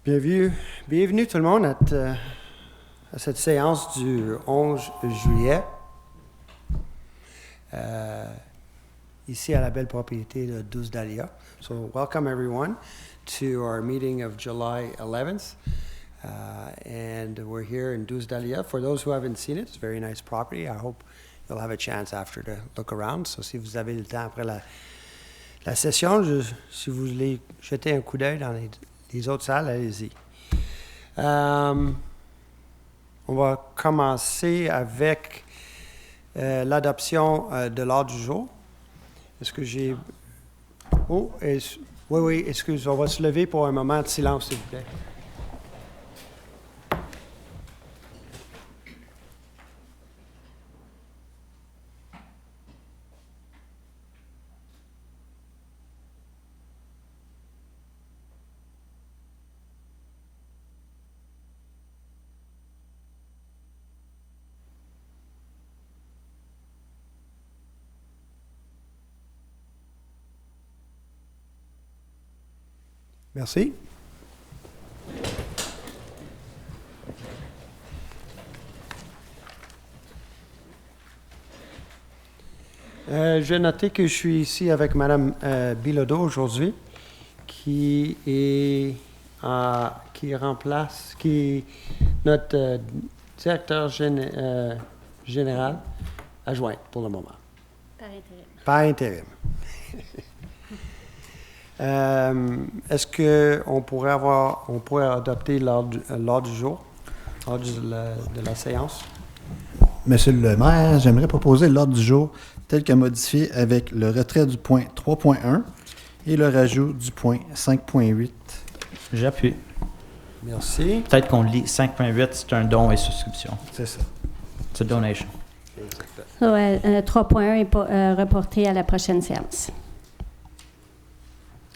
Bienvenue tout le monde à cette séance du 11 juillet, ici à la belle propriété de 12 Dahlia. So welcome everyone to our meeting of July 11th. And we're here in 12 Dahlia. For those who haven't seen it, it's a very nice property. I hope you'll have a chance after to look around. So si vous avez le temps après la session, si vous voulez jeter un coup d'œil dans les autres salles, allez-y. On va commencer avec l'adoption de l'ordre du jour. Est-ce que j'ai... Oui, excuse, on va se lever pour un moment de silence, s'il vous plaît. Merci. J'ai noté que je suis ici avec Mme Bilodeau aujourd'hui, qui est notre directeur général adjoint pour le moment. Par intérim. Est-ce qu'on pourrait adopter l'ordre du jour, l'ordre de la séance? Monsieur le maire, j'aimerais proposer l'ordre du jour tel que modifié avec le retrait du point 3.1 et le rajout du point 5.8. J'appuie. Merci. Peut-être qu'on lit 5.8, c'est un don et souscription. C'est ça. C'est donation. 3.1 est reporté à la prochaine séance.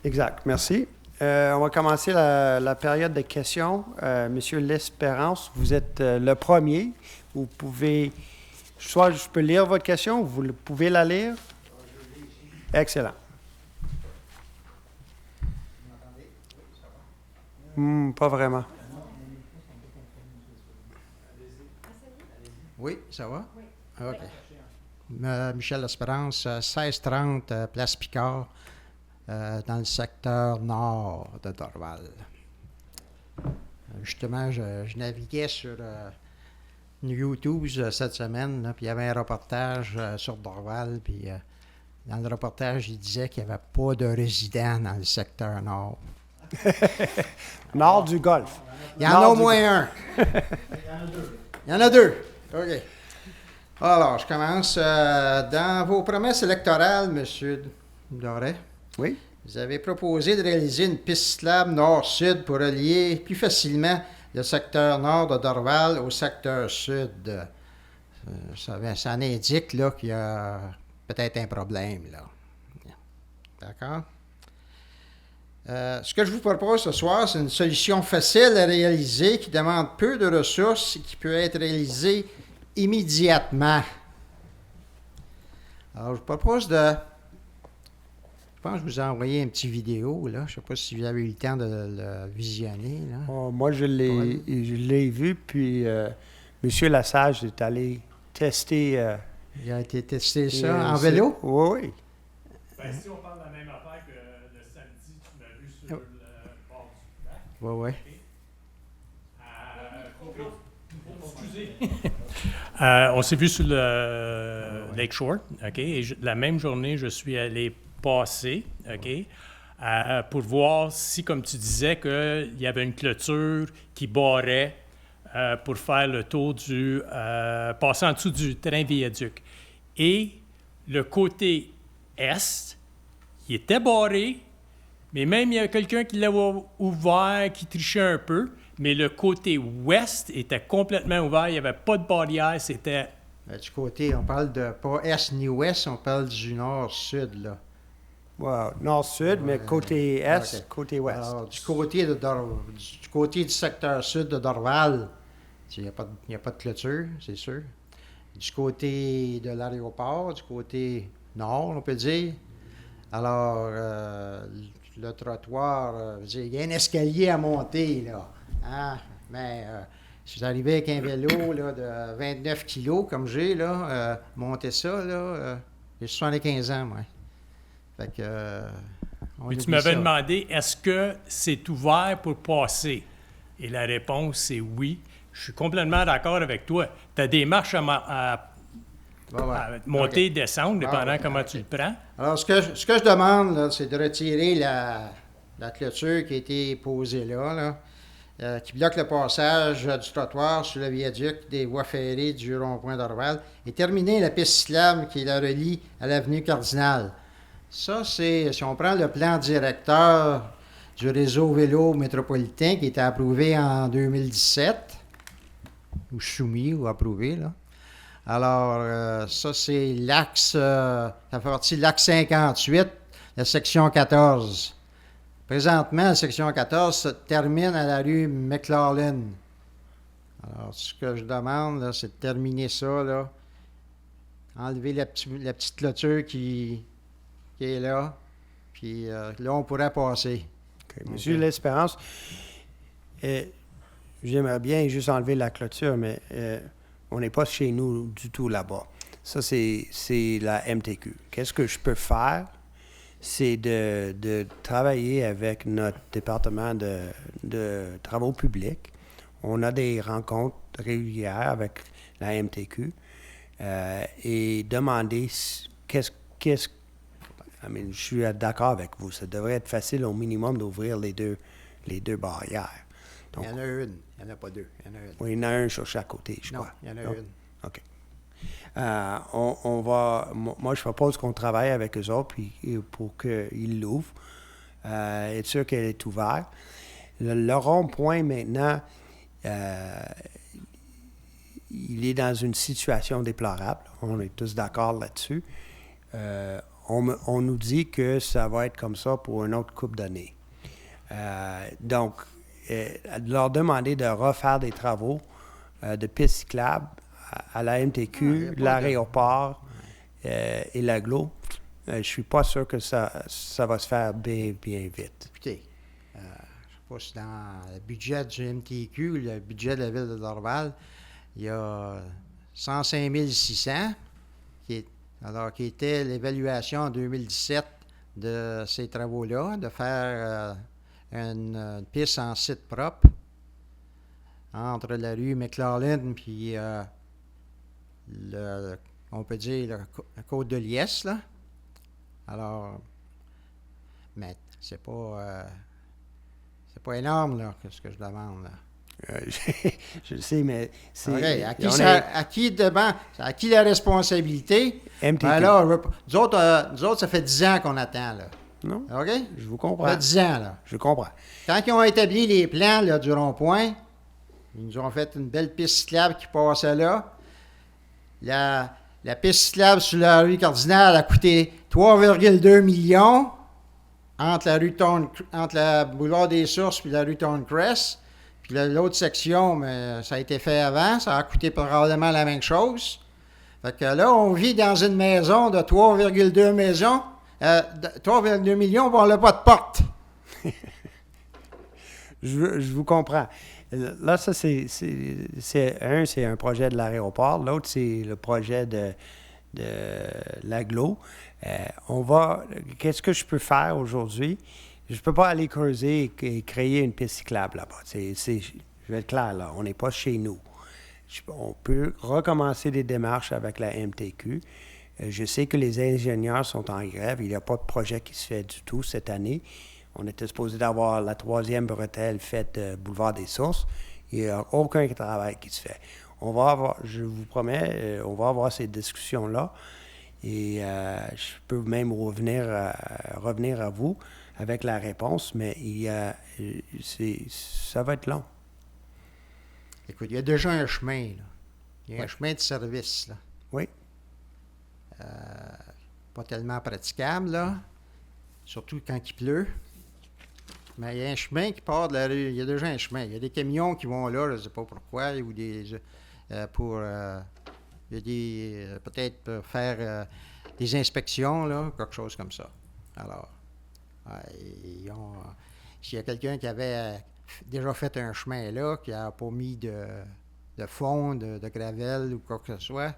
Exact, merci. On va commencer la période de questions. Monsieur L'Espérance, vous êtes le premier. Vous pouvez, soit je peux lire votre question, vous pouvez la lire. Excellent. Pas vraiment. Oui, ça va? Oui. OK. Michel L'Espérance, 1630 Place Picard, dans le secteur nord de Dorval. Justement, je naviguais sur YouTube cette semaine, là, puis il y avait un reportage sur Dorval, puis dans le reportage, il disait qu'il n'y avait pas de résidents dans le secteur nord. Nord du Golfe. Il y en a au moins un. Il y en a deux. OK. Alors, je commence. Dans vos promesses électorales, M. Doré, Oui. vous avez proposé de réaliser une piste cyclable nord-sud pour relier plus facilement le secteur nord de Dorval au secteur sud. Ça en indique là, qu'il y a peut-être un problème, là. D'accord? Ce que je vous propose ce soir, c'est une solution facile à réaliser qui demande peu de ressources et qui peut être réalisée immédiatement. Alors, je vous propose de... Je pense que je vous ai envoyé une petite vidéo, là. Je ne sais pas si vous avez eu le temps de le visionner, là. Moi, je l'ai vu, puis Monsieur Lassage est allé tester... Il a été testé ça en vélo? Oui. Ben, si on parle de la même affaire que le samedi, tu m'as vu sur le bord du lac. Oui. Excusez. On s'est vu sur le Lakeshore, OK? Et la même journée, je suis allé passer, OK? Pour voir si, comme tu disais, qu'il y avait une clôture qui barrait pour faire le tour passer en dessous du train viaduc. Et le côté est, il était barré, mais même il y a quelqu'un qui l'avait ouvert, qui trichait un peu, mais le côté ouest était complètement ouvert, il n'y avait pas de barrière, c'était... Du côté, on parle de pas est ni ouest, on parle du nord-sud, là. Wow. Nord-sud, mais côté est, OK. côté ouest. Alors, du côté du secteur sud de Dorval, il n'y a pas de clôture, c'est sûr. Du côté de l'aéroport, du côté nord, on peut dire. Alors, le trottoir, je veux dire, il y a un escalier à monter, là. Hein? Mais si vous arrivez avec un vélo là, de 29 kilos, comme j'ai, là, monter ça, là, j'ai 75 ans, moi. Fait que... on Puis tu oublie m'avais ça. demandé, est-ce que c'est ouvert pour passer? Et la réponse, c'est oui. Je suis complètement d'accord avec toi. Tu as des marches à Ouais, ouais. monter et OK. descendre, dépendant ouais, comment OK. tu le prends. Alors, ce que je demande, là, c'est de retirer la clôture qui a été posée là, qui bloque le passage du trottoir sur le viaduc des voies ferrées du rond-point d'Orval, et terminer la piste cyclable qui la relie à l'avenue Cardinal. Ça, c'est, si on prend le plan directeur du réseau vélo métropolitain qui était approuvé en 2017, ou soumis ou approuvé, là. Alors, ça, c'est l'axe, ça fait partie de l'axe 58, la section 14. Présentement, la section 14 se termine à la rue McLaughlin. Alors, ce que je demande, là, c'est de terminer ça, là. Enlever la petite clôture qui est là. Puis là, on pourrait passer. OK. Monsieur L'Espérance, j'aimerais bien juste enlever la clôture, mais on n'est pas chez nous du tout là-bas. Ça, c'est la MTQ. Qu'est-ce que je peux faire? C'est de travailler avec notre département de travaux publics. On a des rencontres régulières avec la MTQ et demander je suis d'accord avec vous. Ça devrait être facile au minimum d'ouvrir les deux barrières. Donc, Il y en a une. Il n'y en a pas deux. Il y en a une. oui, il y en a un sur chaque côté, je Non, crois. il y en a Non? une. OK. Moi, je propose qu'on travaille avec eux autres pour qu'ils l'ouvrent. Être sûr qu'elle est ouverte. Le rond-point, maintenant, il est dans une situation déplorable. On est tous d'accord là-dessus. On nous dit que ça va être comme ça pour une autre couple d'années. Donc, leur demander de refaire des travaux de pistes cyclables à la MTQ, l'aéroport et l'aglo, je ne suis pas sûr que ça va se faire bien, bien vite. Écoutez, je ne sais pas si dans le budget du MTQ, le budget de la ville de Dorval, il y a 105 600, qui était l'évaluation en 2017 de ces travaux-là, de faire une piste en site propre entre la rue McLaughlin puis on peut dire la côte de Liesse, là. Alors, mais c'est pas énorme, là, ce que je demande, là. Je le sais, mais c'est... OK. À qui la responsabilité? MTQ. Ben là, nous autres, ça fait 10 ans qu'on attend, là. Non, OK? je vous Ça comprends. fait 10 ans, là. Je comprends. Quand ils ont établi les plans là, du rond-point, ils nous ont fait une belle piste cyclable qui passait là. La piste cyclable sur la rue Cardinal a coûté 3,2 millions entre la boulevard des Sources et la rue Thorncrest. Puis l'autre section, mais ça a été fait avant, ça a coûté probablement la même chose. Fait que là, on vit dans une maison de 3,2 millions, puis on n'a pas de porte. Je vous comprends. Là, ça, c'est un projet de l'aéroport. L'autre, c'est le projet de l'aglo. Qu'est-ce que je peux faire aujourd'hui? Je ne peux pas aller creuser et créer une piste cyclable là-bas. Je vais être clair, là. On n'est pas chez nous. On peut recommencer des démarches avec la MTQ. Je sais que les ingénieurs sont en grève. Il n'y a pas de projet qui se fait du tout cette année. On était supposé d'avoir la 3e bretelle faite boulevard des Sources. Il n'y a aucun travail qui se fait. Je vous promets, on va avoir ces discussions-là. Et je peux même revenir à vous avec la réponse, mais ça va être long. Écoute, il y a déjà un chemin, là. Il y a un chemin de service, là. Oui. Pas tellement praticable, là. Surtout quand il pleut. Mais il y a un chemin qui part de la rue. Il y a déjà un chemin. Il y a des camions qui vont là, je ne sais pas pourquoi, ou peut-être faire des inspections, là, quelque chose comme ça. Alors, S'il y a quelqu'un qui avait déjà fait un chemin là, qui n'a pas mis de fond, de gravel ou quoi que ce soit,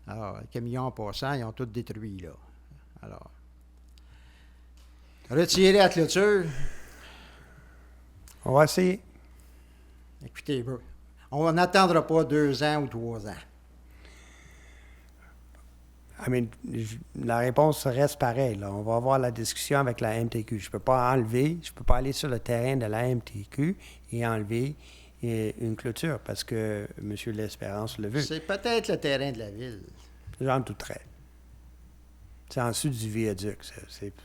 alors, le camion en passant, ils ont tout détruit, là. Alors, retirer la clôture. On va essayer. Écoutez, on n'attendra pas 2 ans ou 3 ans. La réponse reste pareille. Là. On va avoir la discussion avec la MTQ. Je ne peux pas aller sur le terrain de la MTQ et enlever une clôture parce que M. L'Espérance le veut. C'est peut-être le terrain de la ville. J'en douterais. C'est en dessous du viaduc.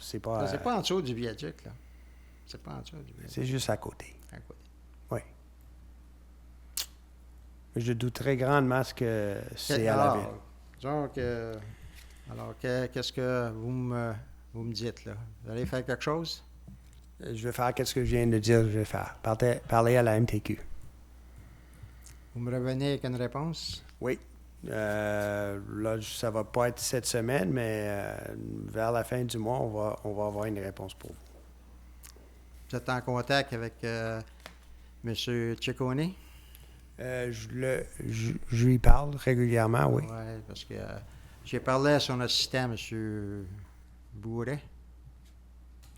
C'est pas. C'est pas en dessous du viaduc, là. C'est pas en dessous du viaduc. C'est juste à côté. À côté. Oui. Je douterais grandement que c'est à la ville. Donc, alors, qu'est-ce que vous me dites, là? Vous allez faire quelque chose? Je vais faire ce que je viens de dire, je vais faire. Parler à la MTQ. Vous me revenez avec une réponse? Oui. Là, ça va pas être cette semaine, mais vers la fin du mois, on va avoir une réponse pour vous. Vous êtes en contact avec M. Ciccone? Je lui parle régulièrement, oui. Oui, parce que j'ai parlé à son assistant, M. Bourret.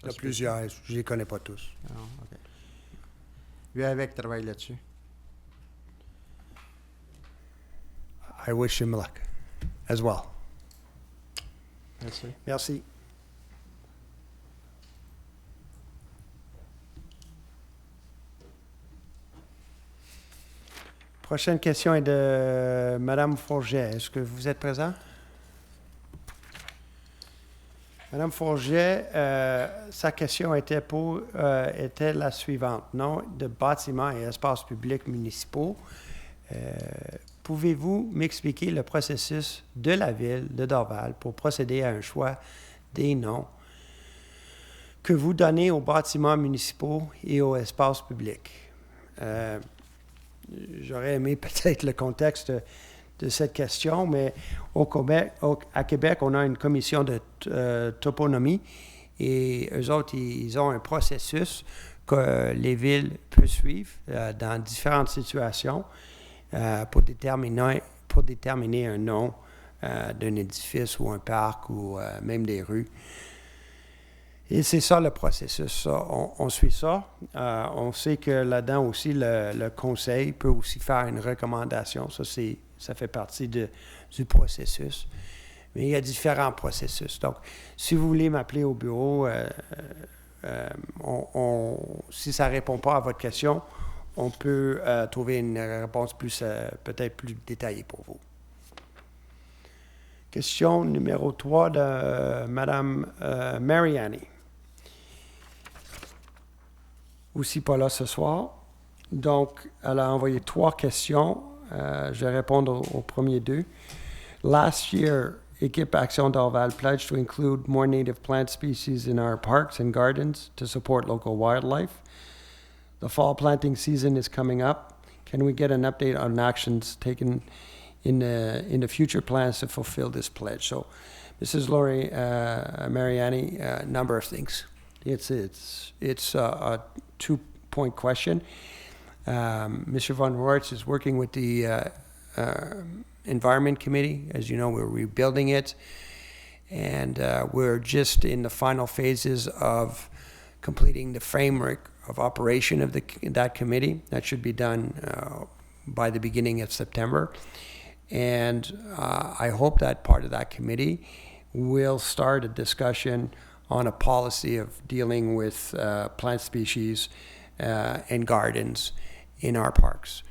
Il y a plusieurs, je les connais pas tous. Non, OK. Lui avec travaille là-dessus. I wish him luck as well. Merci. Merci. Prochaine question est de Mme Forget. Est-ce que vous êtes présent? Mme Forget, sa question était la suivante. Nom de bâtiments et espaces publics municipaux. Pouvez-vous m'expliquer le processus de la ville de Dorval pour procéder à un choix des noms que vous donnez aux bâtiments municipaux et aux espaces publics? J'aurais aimé peut-être le contexte de cette question, mais à Québec, on a une commission de toponymie et eux autres, ils ont un processus que les villes peuvent suivre dans différentes situations pour déterminer un nom d'un édifice ou un parc ou même des rues. Et c'est ça le processus. On suit ça. On sait que là-dedans aussi, le conseil peut aussi faire une recommandation. Ça fait partie du processus. Mais il y a différents processus. Donc, si vous voulez m'appeler au bureau, si ça ne répond pas à votre question, on peut trouver une réponse peut-être plus détaillée pour vous. Question numéro 3 de Mme Mariani. Aussi pas là ce soir. Donc, elle a envoyé 3 questions. Je vais répondre aux premiers 2. Last year, Équipe Action Dorval pledged to include more native plant species in our parks and gardens to support local wildlife. The fall planting season is coming up. Can we get an update on actions taken in the future plans to fulfill this pledge? So, Mrs. Lori Mariani, a number of things. It's a 2-point question. Mr. Von Roerts is working with the Environment Committee. As you know, we're rebuilding it, and we're just in the final phases of completing the framework of operation of that committee. That should be done by the beginning of September. And I hope that part of that committee will start a discussion on a policy of dealing with plant species and gardens in our parks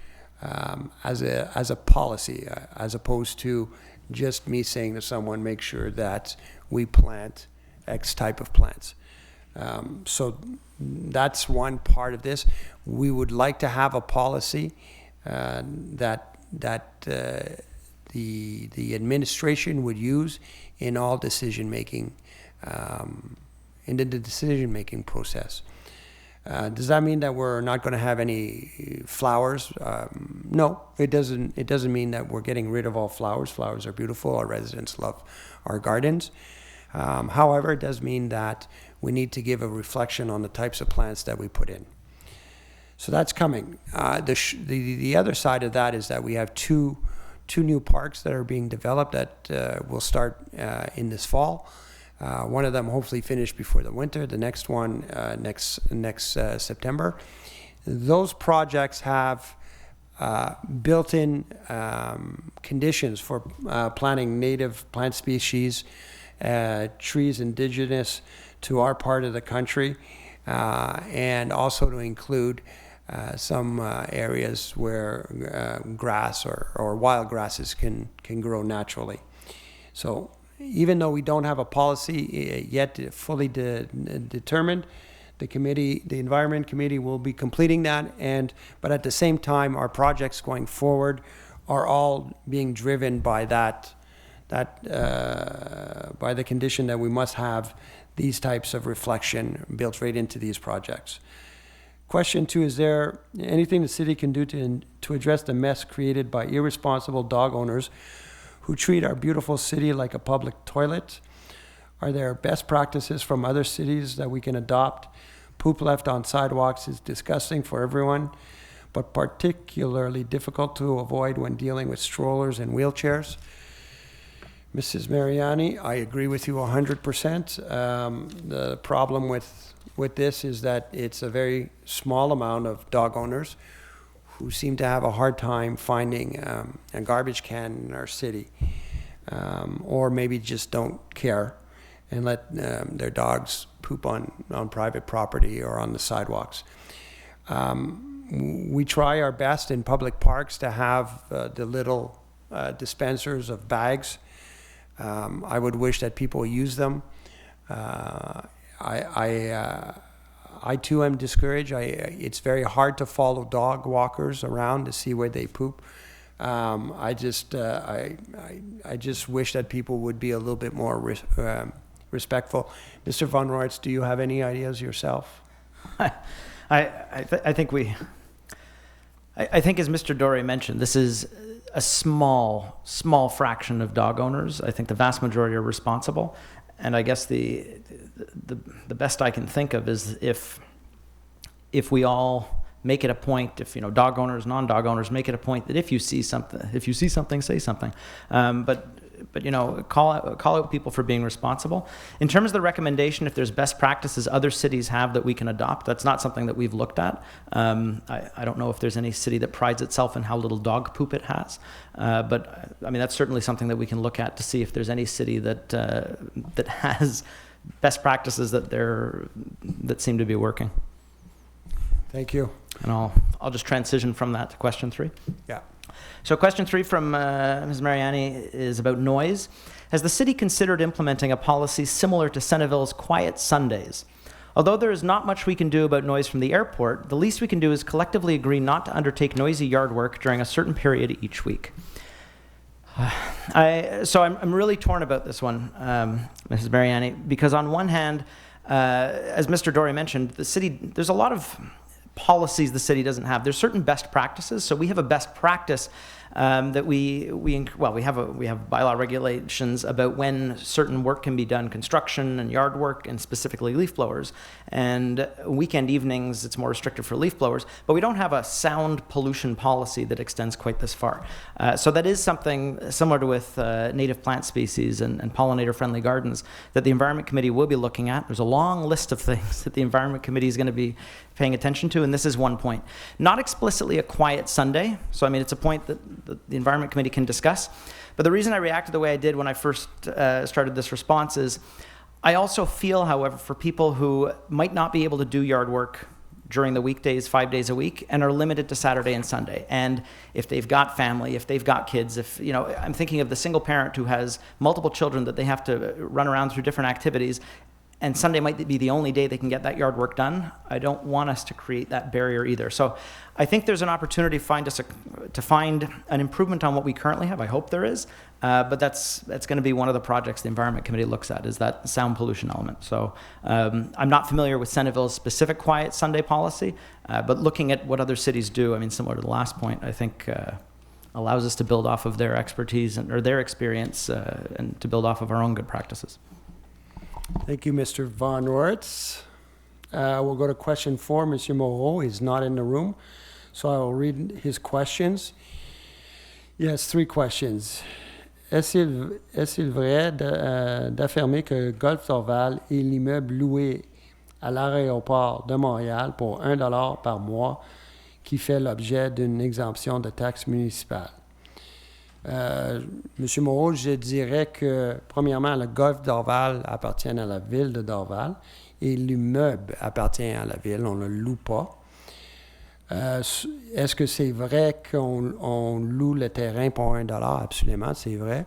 as a policy, as opposed to just me saying to someone, make sure that we plant X type of plants. So that's one part of this. We would like to have a policy that the administration would use in all decision making, in the decision making process. Does that mean that we're not going to have any flowers? No, it doesn't. It doesn't mean that we're getting rid of all flowers. Flowers are beautiful. Our residents love our gardens. However, it does mean that we need to give a reflection on the types of plants that we put in. So that's coming. The other side of that is that we have two new parks that are being developed that will start in this fall. One of them hopefully finished before the winter. The next one next September. Those projects have built-in conditions for planting native plant species, trees indigenous to our part of the country, and also to include some areas where grass or wild grasses can grow naturally. So even though we don't have a policy yet fully determined, the Environment Committee will be completing that, but at the same time, our projects going forward are all being driven by by the condition that we must have these types of reflection built right into these projects. Question 2, is there anything the city can do to address the mess created by irresponsible dog owners who treat our beautiful city like a public toilet? Are there best practices from other cities that we can adopt? Poop left on sidewalks is disgusting for everyone, but particularly difficult to avoid when dealing with strollers and wheelchairs. Mrs. Mariani, I agree with you 100%. The problem with this is that it's a very small amount of dog owners who seem to have a hard time finding a garbage can in our city, or maybe just don't care and let their dogs poop on private property or on the sidewalks. We try our best in public parks to have the little dispensers of bags. I would wish that people use them. I too am discouraged. It's very hard to follow dog walkers around to see where they poop. I just wish that people would be a little bit more respectful. Mr. Von Royts, do you have any ideas yourself? I think as Mr. Doré mentioned, this is a small fraction of dog owners. I think the vast majority are responsible. And I guess the best I can think of is if we all make it a point, if dog owners, non-dog owners, make it a point that if you see something, say something. But call out people for being responsible. In terms of the recommendation, if there's best practices other cities have that we can adopt, that's not something that we've looked at. I don't know if there's any city that prides itself in how little dog poop it has, but I mean that's certainly something that we can look at to see if there's any city that has best practices that seem to be working. Thank you. And I'll just transition from that to question 3. Yeah. So question 3 from Ms. Mariani is about noise. Has the city considered implementing a policy similar to Centerville's Quiet Sundays? Although there is not much we can do about noise from the airport, the least we can do is collectively agree not to undertake noisy yard work during a certain period each week. I'm really torn about this one, Mrs. Mariani, because on one hand, as Mr. Doré mentioned, there's a lot of policies the city doesn't have. There's certain best practices. So we have a best practice that we have bylaw regulations about when certain work can be done, construction and yard work, and specifically leaf blowers. And weekend evenings, it's more restricted for leaf blowers. But we don't have a sound pollution policy that extends quite this far. So that is something similar to with native plant species and pollinator-friendly gardens that the Environment Committee will be looking at. There's a long list of things that the Environment Committee is going to be paying attention to, and this is one point. Not explicitly a quiet Sunday, so I mean it's a point that the Environment Committee can discuss, but the reason I reacted the way I did when I first started this response is I also feel, however, for people who might not be able to do yard work during the weekdays 5 days a week and are limited to Saturday and Sunday, and if they've got family, if they've got kids, I'm thinking of the single parent who has multiple children that they have to run around through different activities, and Sunday might be the only day they can get that yard work done. I don't want us to create that barrier either. So I think there's an opportunity to find an improvement on what we currently have. I hope there is, but that's going to be one of the projects the Environment Committee looks at, is that sound pollution element. So I'm not familiar with Centerville's specific quiet Sunday policy, but looking at what other cities do, I mean, similar to the last point, I think allows us to build off of their expertise or their experience and to build off of our own good practices. Thank you, Mr. Von Wertz. We'll go to question 4. Monsieur Moreau is not in the room, so I will read his questions. He has 3 questions. Est-il vrai d'affirmer que Golf Dorval est l'immeuble loué à l'aéroport de Montréal pour 1 $ par mois qui fait l'objet d'une exemption de taxe municipale? Monsieur Moreau, je dirais que, premièrement, le Golf Dorval appartient à la ville de Dorval et l'immeuble appartient à la ville, on ne le loue pas. Est-ce que c'est vrai qu'on loue le terrain pour 1 $? Absolument, c'est vrai.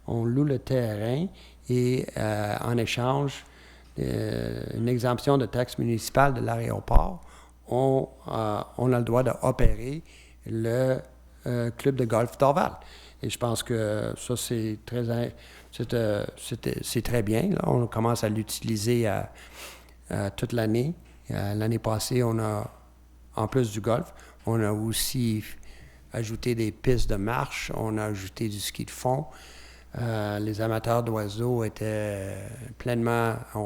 On loue le terrain et en échange d'une exemption de taxe municipale de l'aéroport, on a le droit d'opérer le club de golf Dorval. Et je pense que ça, c'est très bien. Là. On commence à l'utiliser toute l'année. L'année passée, on a, en plus du golf, on a aussi ajouté des pistes de marche, on a ajouté du ski de fond. Les amateurs d'oiseaux ont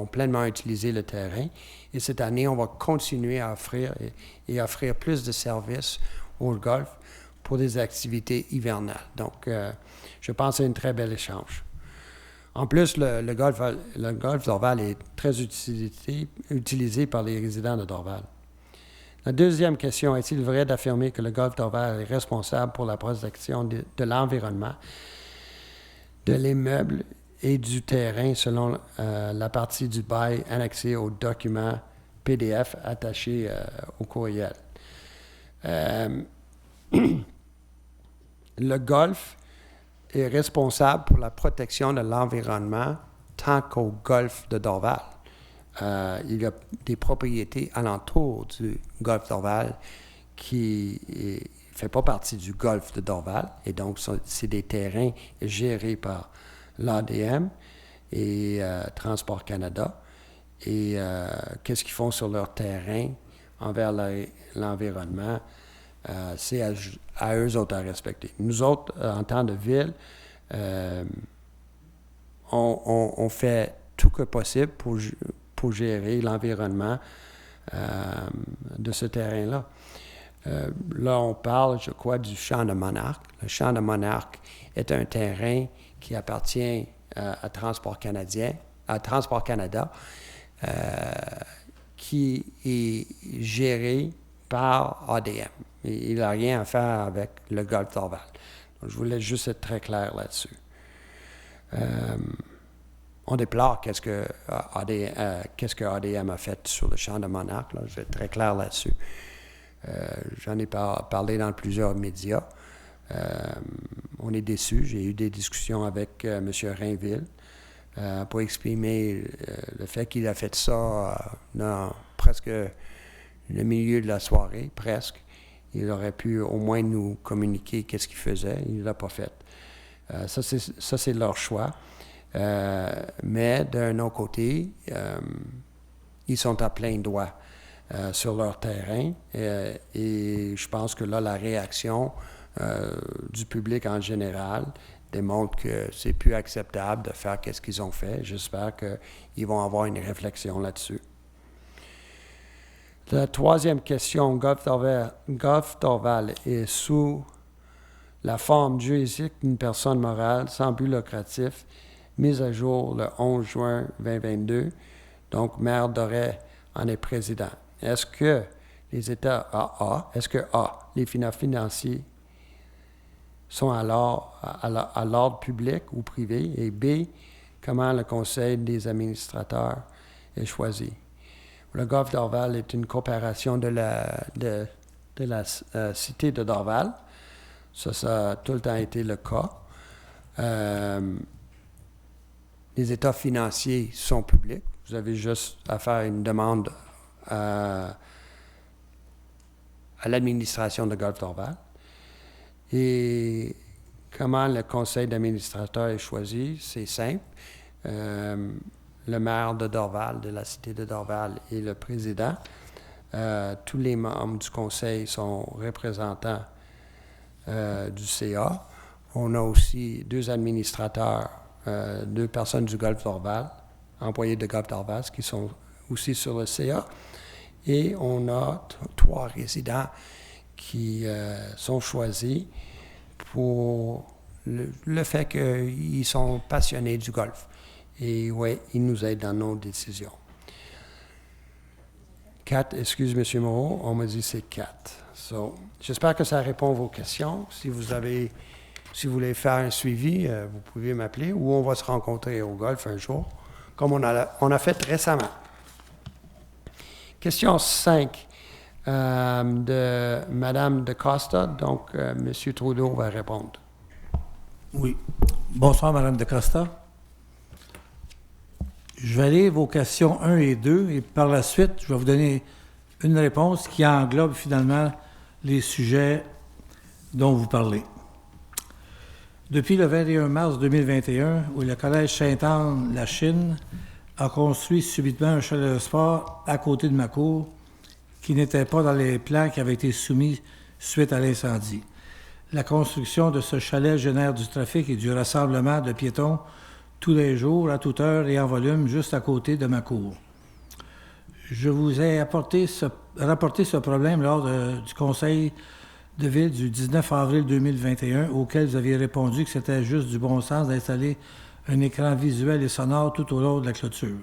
pleinement utilisé le terrain. Et cette année, on va continuer à offrir et offrir plus de services au golf pour des activités hivernales. Donc, je pense que c'est un très bel échange. En plus, le golf Dorval est très utilisé par les résidents de Dorval. La deuxième question, est-il vrai d'affirmer que le golf Dorval est responsable pour la protection de l'environnement, de l'immeuble et du terrain selon la partie du bail annexée au document PDF attaché au courriel? Le golf est responsable pour la protection de l'environnement tant qu'au golfe de Dorval. Il y a des propriétés alentour du golfe Dorval qui ne fait pas partie du golfe de Dorval. Et donc, c'est des terrains gérés par l'ADM et Transport Canada. Et qu'est-ce qu'ils font sur leur terrain envers l'environnement? C'est à eux autres à respecter. Nous autres, en temps de ville, on fait tout que possible pour gérer l'environnement de ce terrain-là. Là, on parle, je crois, du champ de Monarque. Le champ de Monarque est un terrain qui appartient à Transport Canada, qui est géré par ADM. Il n'a rien à faire avec le golfe Dorval. Donc, je voulais juste être très clair là-dessus. On déplore qu'est-ce que ADM a fait sur le champ de Monarque. Là. Je vais être très clair là-dessus. J'en ai parlé dans plusieurs médias. On est déçus. J'ai eu des discussions avec M. Rainville pour exprimer le fait qu'il a fait ça dans presque le milieu de la soirée, presque. Il aurait pu au moins nous communiquer qu'est-ce qu'il faisait. Il ne l'a pas fait. Ça, c'est leur choix. Mais d'un autre côté, ils sont à plein droit sur leur terrain. Et je pense que là, la réaction du public en général démontre que c'est plus acceptable de faire qu'est-ce qu'ils ont fait. J'espère qu'ils vont avoir une réflexion là-dessus. La troisième question, Golf Dorval est sous la forme juridique d'une personne morale sans but lucratif, mise à jour le 11 juin 2022. Donc, maire Doré en est président. Est-ce que les États les finances financiers sont à l'ordre public ou privé? Et B, comment le Conseil des administrateurs est choisi? Le golfe Dorval est une coopération de la cité de Dorval. Ça a tout le temps été le cas. Les états financiers sont publics. Vous avez juste à faire une demande à l'administration de golfe Dorval. Et comment le conseil d'administrateur est choisi? C'est simple. Le maire de Dorval, de la cité de Dorval, est le président. Tous les membres du conseil sont représentants du CA. On a aussi 2 administrateurs, 2 personnes du golfe Dorval employés de Golf d'Arvas qui sont aussi sur le CA. Et on a 3 résidents qui sont choisis pour le fait qu'ils sont passionnés du golf. Et oui, ils nous aident dans nos décisions. 4, excuse M. Moreau, on m'a dit c'est 4. So, j'espère que ça répond à vos questions. Si vous voulez faire un suivi, vous pouvez m'appeler ou on va se rencontrer au golf un jour, comme on a fait récemment. Question 5 de Mme de Costa. Donc, M. Trudeau va répondre. Oui. Bonsoir, Mme de Costa. Je vais lire vos questions 1 et 2 et par la suite, je vais vous donner une réponse qui englobe finalement les sujets dont vous parlez. Depuis le 21 mars 2021, où le Collège Sainte-Anne, la Chine, a construit subitement un chalet de sport à côté de ma cour qui n'était pas dans les plans qui avaient été soumis suite à l'incendie. La construction de ce chalet génère du trafic et du rassemblement de piétons tous les jours, à toute heure et en volume, juste à côté de ma cour. Je vous ai rapporté ce problème lors du Conseil de ville du 19 avril 2021, auquel vous aviez répondu que c'était juste du bon sens d'installer un écran visuel et sonore tout au long de la clôture.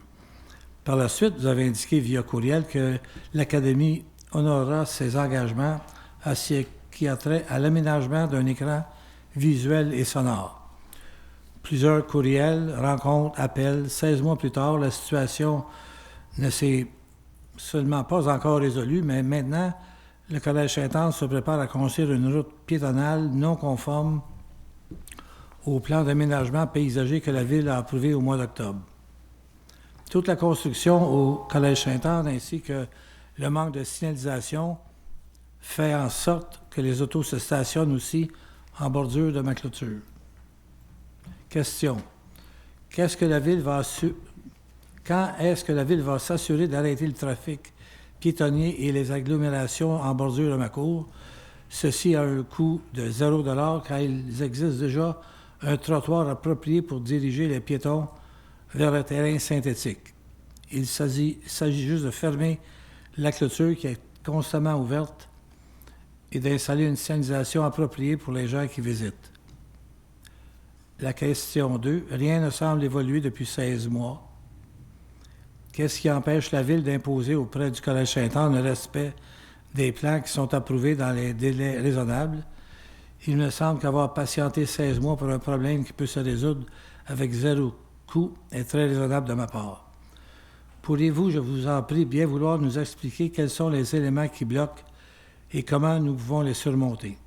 Par la suite, vous avez indiqué via courriel que l'Académie honorera ses engagements à ce qui a trait à l'aménagement d'un écran visuel et sonore. Plusieurs courriels, rencontres, appels. 16 mois plus tard, la situation ne s'est seulement pas encore résolue, mais maintenant, le Collège Sainte-Anne se prépare à construire une route piétonale non conforme au plan d'aménagement paysager que la Ville a approuvé au mois d'octobre. Toute la construction au Collège Sainte-Anne ainsi que le manque de signalisation fait en sorte que les autos se stationnent aussi en bordure de ma clôture. Question. Quand est-ce que la Ville va s'assurer d'arrêter le trafic piétonnier et les agglomérations en bordure de ma cour? Ceci à un coût de 0 $ car il existe déjà un trottoir approprié pour diriger les piétons vers le terrain synthétique. Il s'agit juste de fermer la clôture qui est constamment ouverte et d'installer une signalisation appropriée pour les gens qui visitent. La question 2. Rien ne semble évoluer depuis 16 mois. Qu'est-ce qui empêche la Ville d'imposer auprès du Collège Sainte-Anne le respect des plans qui sont approuvés dans les délais raisonnables? Il me semble qu'avoir patienté 16 mois pour un problème qui peut se résoudre avec 0 coût est très raisonnable de ma part. Pourriez-vous, je vous en prie, bien vouloir nous expliquer quels sont les éléments qui bloquent et comment nous pouvons les surmonter?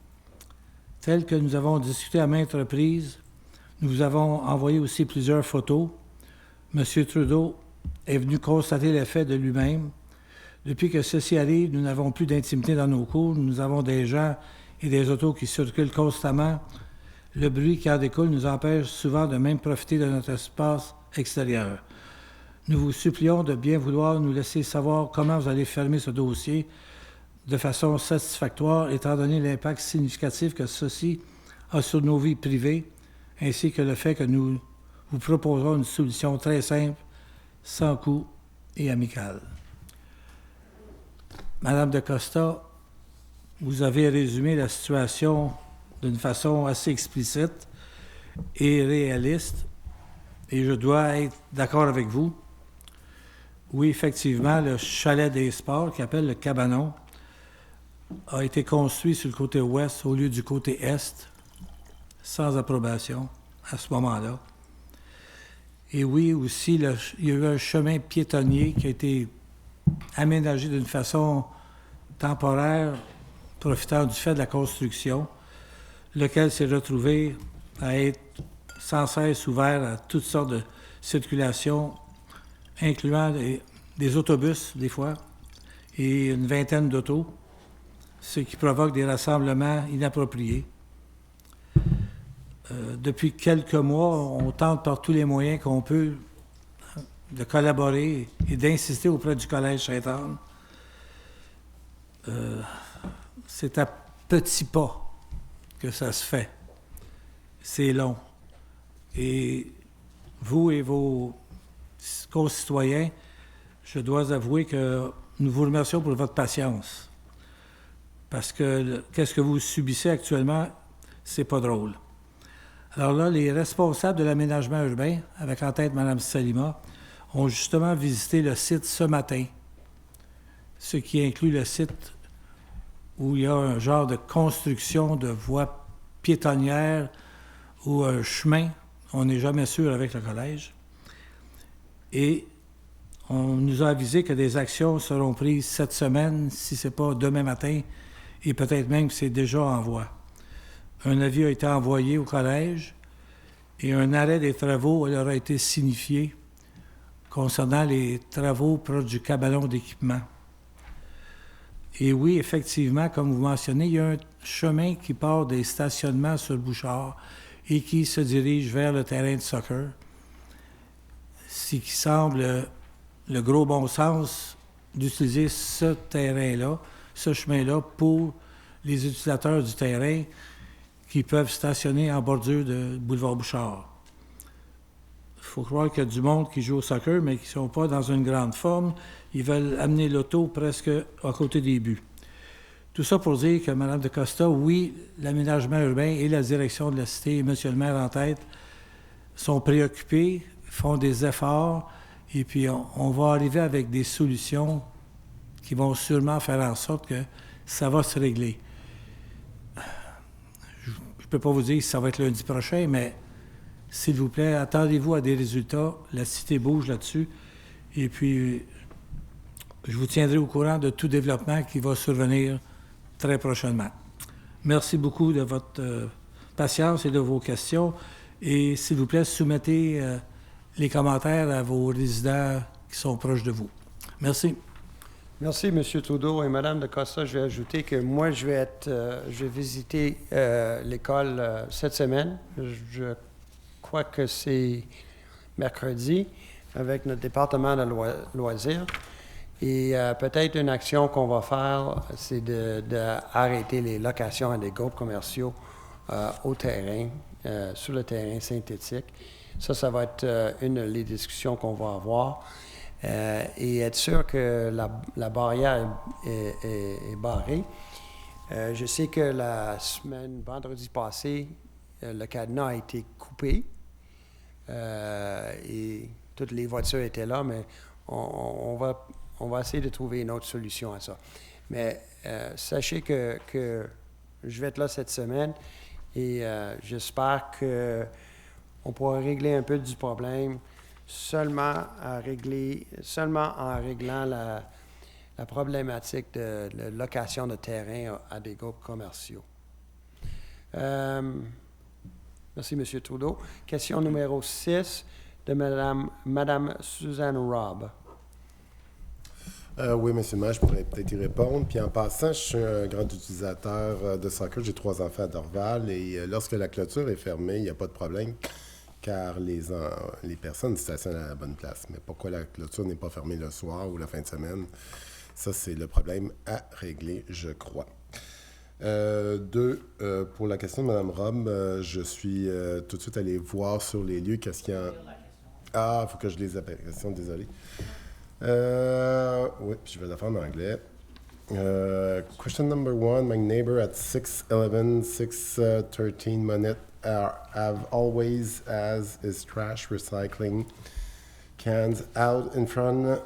Tel que nous avons discuté à maintes reprises, nous vous avons envoyé aussi plusieurs photos. M. Trudeau est venu constater les faits de lui-même. Depuis que ceci arrive, nous n'avons plus d'intimité dans nos cours. Nous avons des gens et des autos qui circulent constamment. Le bruit qui en découle nous empêche souvent de même profiter de notre espace extérieur. Nous vous supplions de bien vouloir nous laisser savoir comment vous allez fermer ce dossier de façon satisfactoire, étant donné l'impact significatif que ceci a sur nos vies privées, ainsi que le fait que nous vous proposerons une solution très simple, sans coût et amicale. Madame de Costa, vous avez résumé la situation d'une façon assez explicite et réaliste, et je dois être d'accord avec vous. Oui, effectivement, le chalet des sports, qui appelle le Cabanon, a été construit sur le côté ouest au lieu du côté est, sans approbation à ce moment-là. Et oui, aussi, il y a eu un chemin piétonnier qui a été aménagé d'une façon temporaire, profitant du fait de la construction, lequel s'est retrouvé à être sans cesse ouvert à toutes sortes de circulations, incluant des autobus, des fois, et une vingtaine d'autos, ce qui provoque des rassemblements inappropriés. Depuis quelques mois, on tente par tous les moyens qu'on peut de collaborer et d'insister auprès du Collège Sainte-Anne. C'est à petits pas que ça se fait. C'est long. Et vous et vos concitoyens, je dois avouer que nous vous remercions pour votre patience. Parce que qu'est-ce que vous subissez actuellement, c'est pas drôle. Alors là, les responsables de l'aménagement urbain, avec en tête Mme Salima, ont justement visité le site ce matin, ce qui inclut le site où il y a un genre de construction de voies piétonnières ou un chemin. On n'est jamais sûr avec le collège. Et on nous a avisé que des actions seront prises cette semaine, si ce n'est pas demain matin, et peut-être même que c'est déjà en voie. Un avis a été envoyé au collège et un arrêt des travaux leur a été signifié concernant les travaux proches du cabanon d'équipement. Et oui, effectivement, comme vous mentionnez, il y a un chemin qui part des stationnements sur le Bouchard et qui se dirige vers le terrain de soccer, ce qui semble le gros bon sens d'utiliser ce terrain-là, ce chemin-là, pour les utilisateurs du terrain qui peuvent stationner en bordure de boulevard Bouchard. Il faut croire qu'il y a du monde qui joue au soccer, mais qui ne sont pas dans une grande forme. Ils veulent amener l'auto presque à côté des buts. Tout ça pour dire que Mme de Costa, oui, l'aménagement urbain et la direction de la cité, et M. le maire en tête, sont préoccupés, font des efforts, et puis on va arriver avec des solutions qui vont sûrement faire en sorte que ça va se régler. Je ne peux pas vous dire si ça va être lundi prochain, mais s'il vous plaît, attendez-vous à des résultats. La cité bouge là-dessus. Et puis, je vous tiendrai au courant de tout développement qui va survenir très prochainement. Merci beaucoup de votre patience et de vos questions. Et s'il vous plaît, soumettez les commentaires à vos résidents qui sont proches de vous. Merci. Merci, M. Trudeau et Mme de Costa. Je vais ajouter que moi, je vais visiter l'école cette semaine. Je crois que c'est mercredi avec notre département de loisirs. Et peut-être une action qu'on va faire, c'est d'arrêter les locations à des groupes commerciaux au terrain, sur le terrain synthétique. Ça va être une des discussions qu'on va avoir. Et être sûr que la barrière est barrée. Je sais que la semaine, vendredi passé, le cadenas a été coupé et toutes les voitures étaient là, mais on va essayer de trouver une autre solution à ça. Mais sachez que je vais être là cette semaine et j'espère qu'on pourra régler un peu du problème seulement en réglant la problématique de location de terrain à des groupes commerciaux. Merci, M. Trudeau. Question numéro 6 de Mme Suzanne Robb. Oui, M. le maire, je pourrais peut-être y répondre. Puis en passant, je suis un grand utilisateur de soccer. J'ai 3 enfants à Dorval et lorsque la clôture est fermée, il n'y a pas de problème car les personnes stationnent à la bonne place. Mais pourquoi la clôture n'est pas fermée le soir ou la fin de semaine? Ça, c'est le problème à régler, je crois. 2, pour la question de Mme Robb, je suis tout de suite allé voir sur les lieux qu'est-ce qu'il y a... Ah, il faut que je lise la question, désolé. Oui, puis je vais la faire en anglais. Question number 1. My neighbor at 611, 613 Monette have always has his trash recycling cans out in front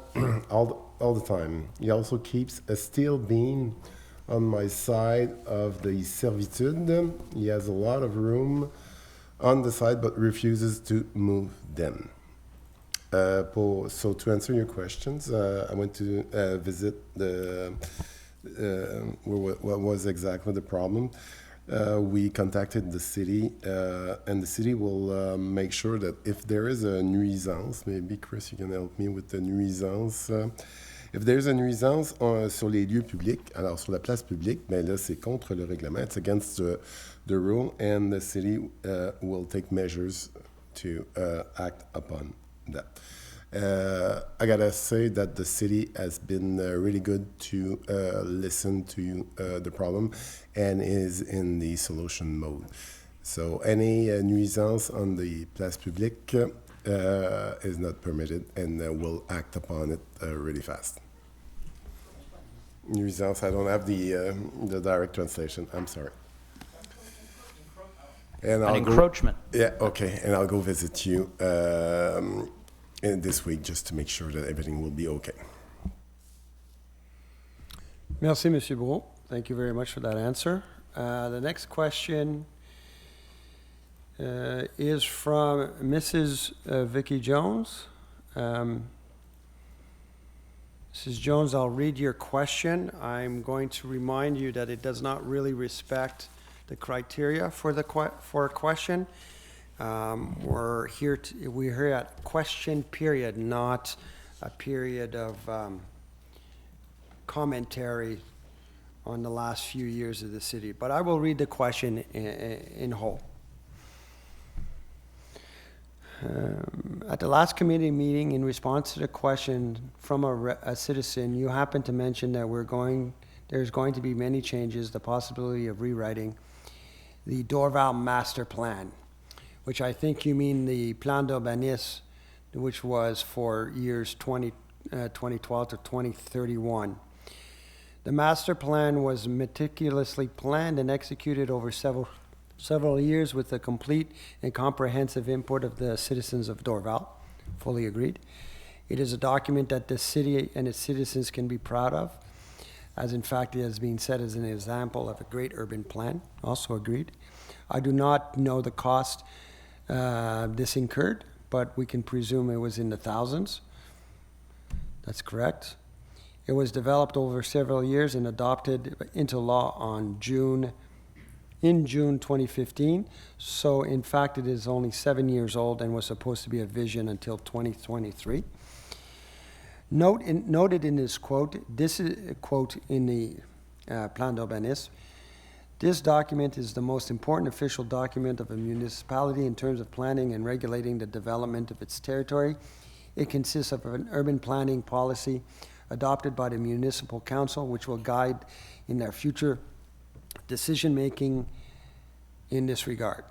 all the time. He also keeps a steel beam on my side of the servitude. He has a lot of room on the side but refuses to move them. So to answer your questions, I went to visit what was exactly the problem. We contacted the city, and the city will make sure that if there is a nuisance, maybe Chris, you can help me with the nuisance. If there's a nuisance sur les lieux publics, alors sur la place publique, ben là c'est contre le règlement, it's against the rule, and the city will take measures to act upon that. I gotta say that the city has been really good to listen to the problem and is in the solution mode. So any nuisance on the place publique, is not permitted, and we'll act upon it really fast. Nuisance, I don't have the direct translation. I'm sorry. And An I'll go- encroachment. Yeah, okay, and I'll go visit you this week just to make sure that everything will be okay. Merci, Monsieur Brault. Thank you very much for that answer. The next question is from Mrs. Vicky Jones. Mrs. Jones, I'll read your question. I'm going to remind you that it does not really respect the criteria for for a question. We're here at question period, not a period of commentary on the last few years of the city. But I will read the question in whole. At the last committee meeting, in response to the question from a citizen, you happened to mention that there's going to be many changes, the possibility of rewriting the Dorval Master Plan, which I think you mean the Plan d'Urbanisme, which was for years 2012 to 2031. The master plan was meticulously planned and executed over several years with the complete and comprehensive input of the citizens of Dorval. Fully agreed. It is a document that the city and its citizens can be proud of, as in fact it has been set as an example of a great urban plan. Also agreed. I do not know the cost this incurred, but we can presume it was in the thousands. That's correct. It was developed over several years and adopted into law in June 2015. So in fact, it is only 7 years old and was supposed to be a vision until 2023. Noted in this quote, this is a quote in the Plan d'Urbanisme. This document is the most important official document of a municipality in terms of planning and regulating the development of its territory. It consists of an urban planning policy adopted by the municipal council, which will guide in their future decision-making in this regard.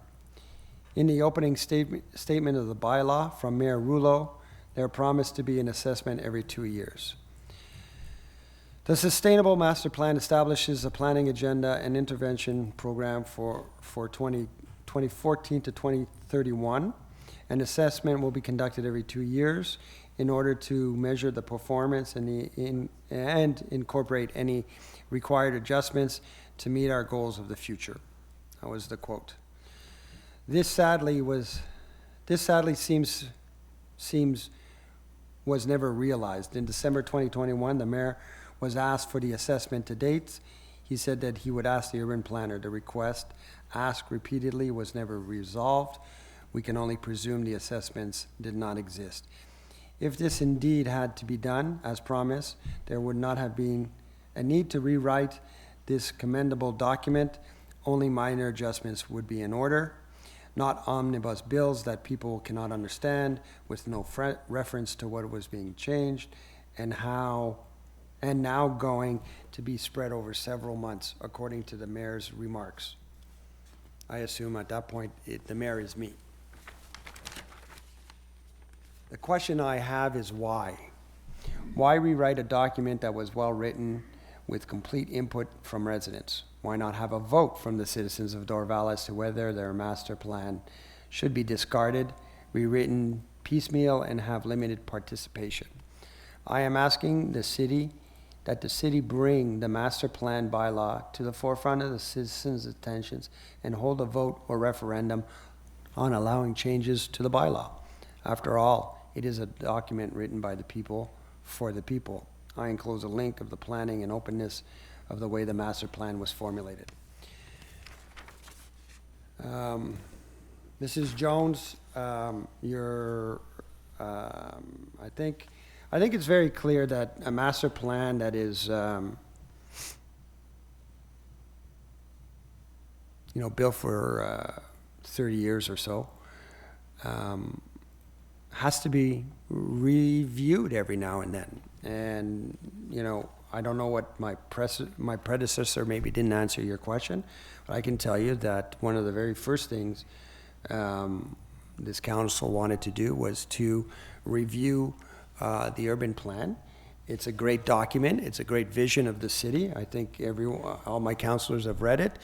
In the opening statement of the bylaw from Mayor Rouleau, there promised to be an assessment every 2 years. The Sustainable Master Plan establishes a planning agenda and intervention program for 2014 to 2031. An assessment will be conducted every 2 years in order to measure the performance and incorporate any required adjustments to meet our goals of the future. That was the quote. This sadly seems was never realized. In December 2021, the mayor was asked for the assessment to date. He said that he would ask the urban planner. The request asked repeatedly was never resolved. We can only presume the assessments did not exist. If this indeed had to be done, as promised, there would not have been a need to rewrite this commendable document. Only minor adjustments would be in order, not omnibus bills that people cannot understand with no reference to what was being changed and now going to be spread over several months, according to the mayor's remarks. I assume at that point the mayor is me. The question I have is why? Why rewrite a document that was well written with complete input from residents? Why not have a vote from the citizens of Dorval as to whether their master plan should be discarded, rewritten piecemeal, and have limited participation? I am asking that the city bring the master plan bylaw to the forefront of the citizens' attentions and hold a vote or referendum on allowing changes to the bylaw. After all, it is a document written by the people for the people. I enclose a link of the planning and openness of the way the master plan was formulated. Mrs. Jones, I think it's very clear that a master plan that is, built for 30 years or so, has to be reviewed every now and then. And, I don't know what my predecessor maybe didn't answer your question, but I can tell you that one of the very first things this council wanted to do was to review the urban plan. It's a great document. It's a great vision of the city. I think all my councilors have read it,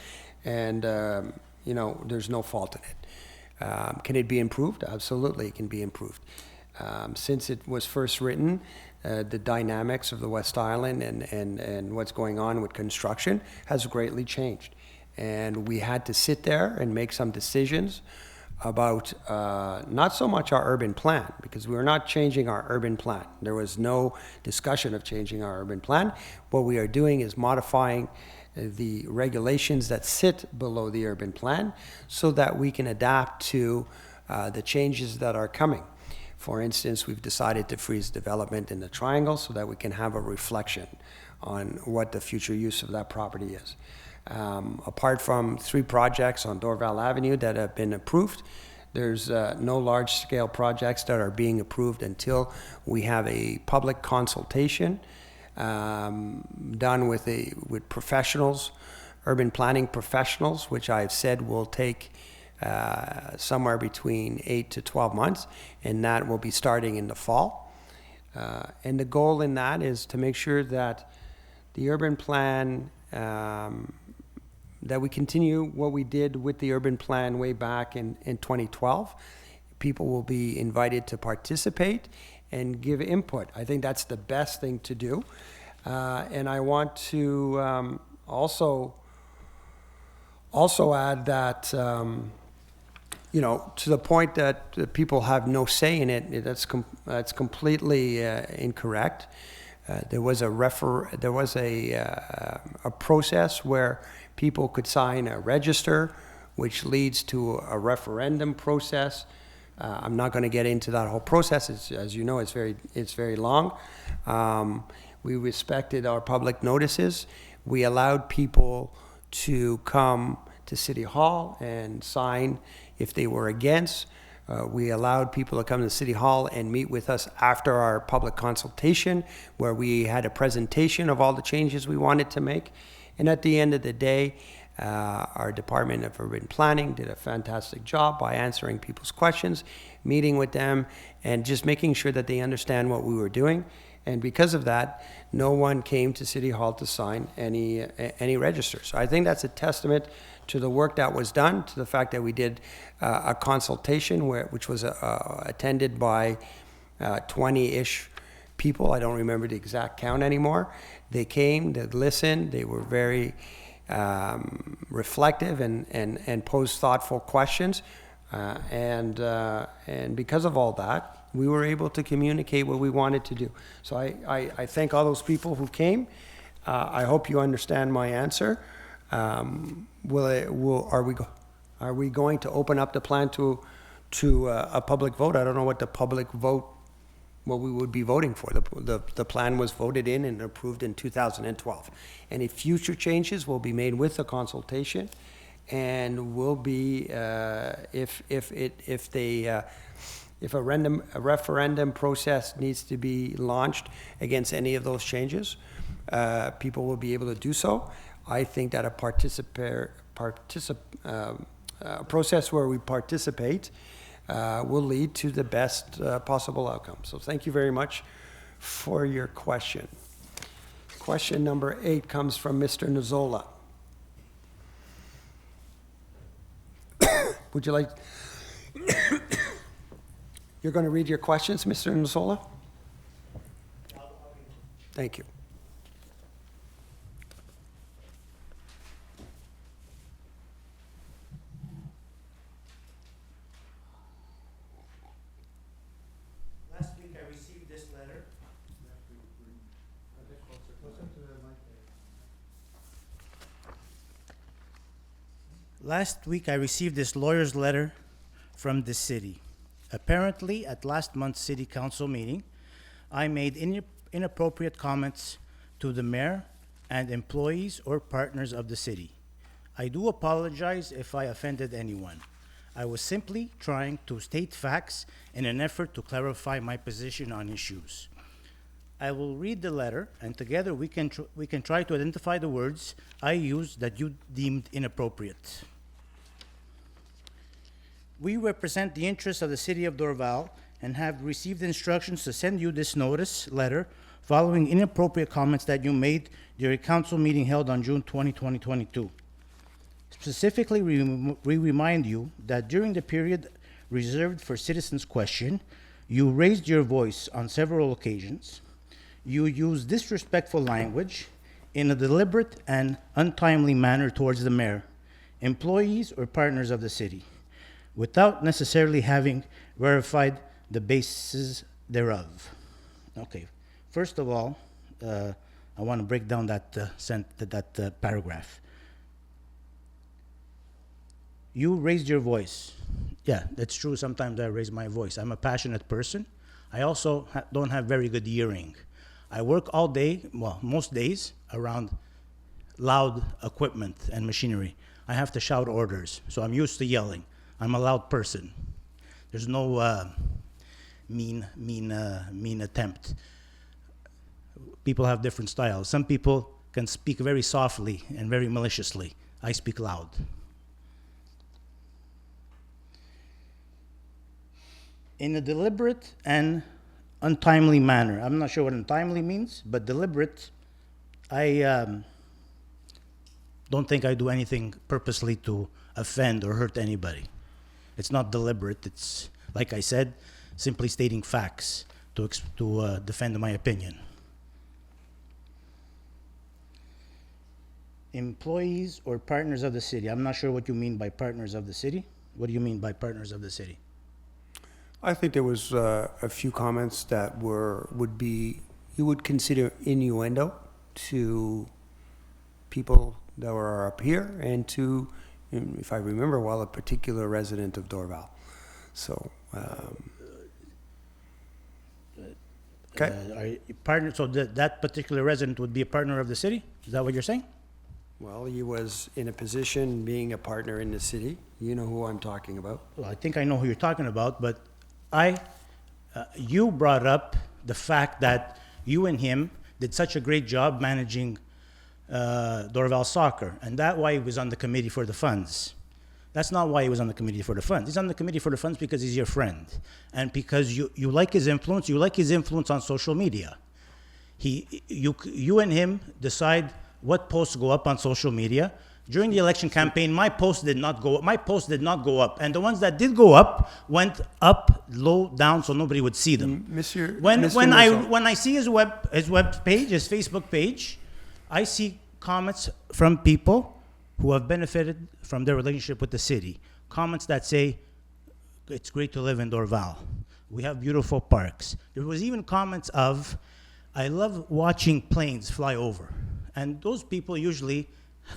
and there's no fault in it. Can it be improved? Absolutely, it can be improved. Since it was first written, the dynamics of the West Island and what's going on with construction has greatly changed. And we had to sit there and make some decisions about not so much our urban plan, because we were not changing our urban plan. There was no discussion of changing our urban plan. What we are doing is modifying the regulations that sit below the urban plan so that we can adapt to the changes that are coming. For instance, we've decided to freeze development in the triangle so that we can have a reflection on what the future use of that property is. Apart from 3 projects on Dorval Avenue that have been approved, there's no large-scale projects that are being approved until we have a public consultation done with professionals, urban planning professionals, which I've said will take somewhere between 8 to 12 months, and that will be starting in the fall. And the goal in that is to make sure that the urban plan, that we continue what we did with the urban plan way back in 2012. People will be invited to participate and give input. I think that's the best thing to do. And I want to also add that, to the point that people have no say in it, that's completely incorrect. There was a process where people could sign a register, which leads to a referendum process. I'm not going to get into that whole process. As you know, it's very long. We respected our public notices. We allowed people to come to City Hall and sign if they were against. We allowed people to come to City Hall and meet with us after our public consultation, where we had a presentation of all the changes we wanted to make. And at the end of the day, our Department of Urban Planning did a fantastic job by answering people's questions, meeting with them, and just making sure that they understand what we were doing. And because of that, no one came to City Hall to sign any registers. So I think that's a testament to the work that was done, to the fact that we did a consultation which was attended by 20-ish people. I don't remember the exact count anymore. They came, they listened, they were very reflective and posed thoughtful questions. And because of all that, we were able to communicate what we wanted to do. So I thank all those people who came. I hope you understand my answer. Are we going to open up the plan to a public vote? I don't know what the public vote, what we would be voting for. The plan was voted in and approved in 2012. Any future changes will be made with the consultation, and will be if a referendum process needs to be launched against any of those changes, people will be able to do so. I think that a process where we participate will lead to the best possible outcome. So thank you very much for your question. Question number 8 comes from Mr. Nzola. Would you like... You're going to read your questions, Mr. Nzola? Thank you. Last week I received this letter. Last week I received this lawyer's letter from the city. Apparently, at last month's city council meeting, I made inappropriate comments to the mayor and employees or partners of the city. I do apologize if I offended anyone. I was simply trying to state facts in an effort to clarify my position on issues. I will read the letter, and together we can try to identify the words I used that you deemed inappropriate. We represent the interests of the city of Dorval and have received instructions to send you this notice letter following inappropriate comments that you made during a council meeting held on June 20, 2022. Specifically, we remind you that during the period reserved for citizens' question, you raised your voice on several occasions. You used disrespectful language in a deliberate and untimely manner towards the mayor, employees, or partners of the city, without necessarily having verified the basis thereof. Okay, first of all, I want to break down that paragraph. You raised your voice. Yeah, that's true. Sometimes I raise my voice. I'm a passionate person. I also don't have very good hearing. I work all day, well, most days, around loud equipment and machinery. I have to shout orders, so I'm used to yelling. I'm a loud person. There's no mean attempt. People have different styles. Some people can speak very softly and very maliciously. I speak loud. In a deliberate and untimely manner. I'm not sure what untimely means, but deliberate, I don't think I do anything purposely to offend or hurt anybody. It's not deliberate. It's, like I said, simply stating facts to defend my opinion. Employees or partners of the city. I'm not sure what you mean by partners of the city. What do you mean by partners of the city? I think there was a few comments that would be, you would consider innuendo to people that were up here and to, if I remember well, a particular resident of Dorval. So, okay. So that particular resident would be a partner of the city? Is that what you're saying? Well, he was in a position being a partner in the city. You know who I'm talking about. Well, I think I know who you're talking about, but you brought up the fact that you and him did such a great job managing Dorval Soccer, and that's why he was on the committee for the funds. That's not why he was on the committee for the funds. He's on the committee for the funds because he's your friend, and because you like his influence. You like his influence on social media. You and him decide what posts go up on social media. During the election campaign, my post did not go up. My post did not go up, and the ones that did go up went up, low, down, so nobody would see them. When I see his web page, his Facebook page, I see comments from people who have benefited from their relationship with the city. Comments that say, "It's great to live in Dorval. We have beautiful parks." There was even comments of, "I love watching planes fly over," and those people usually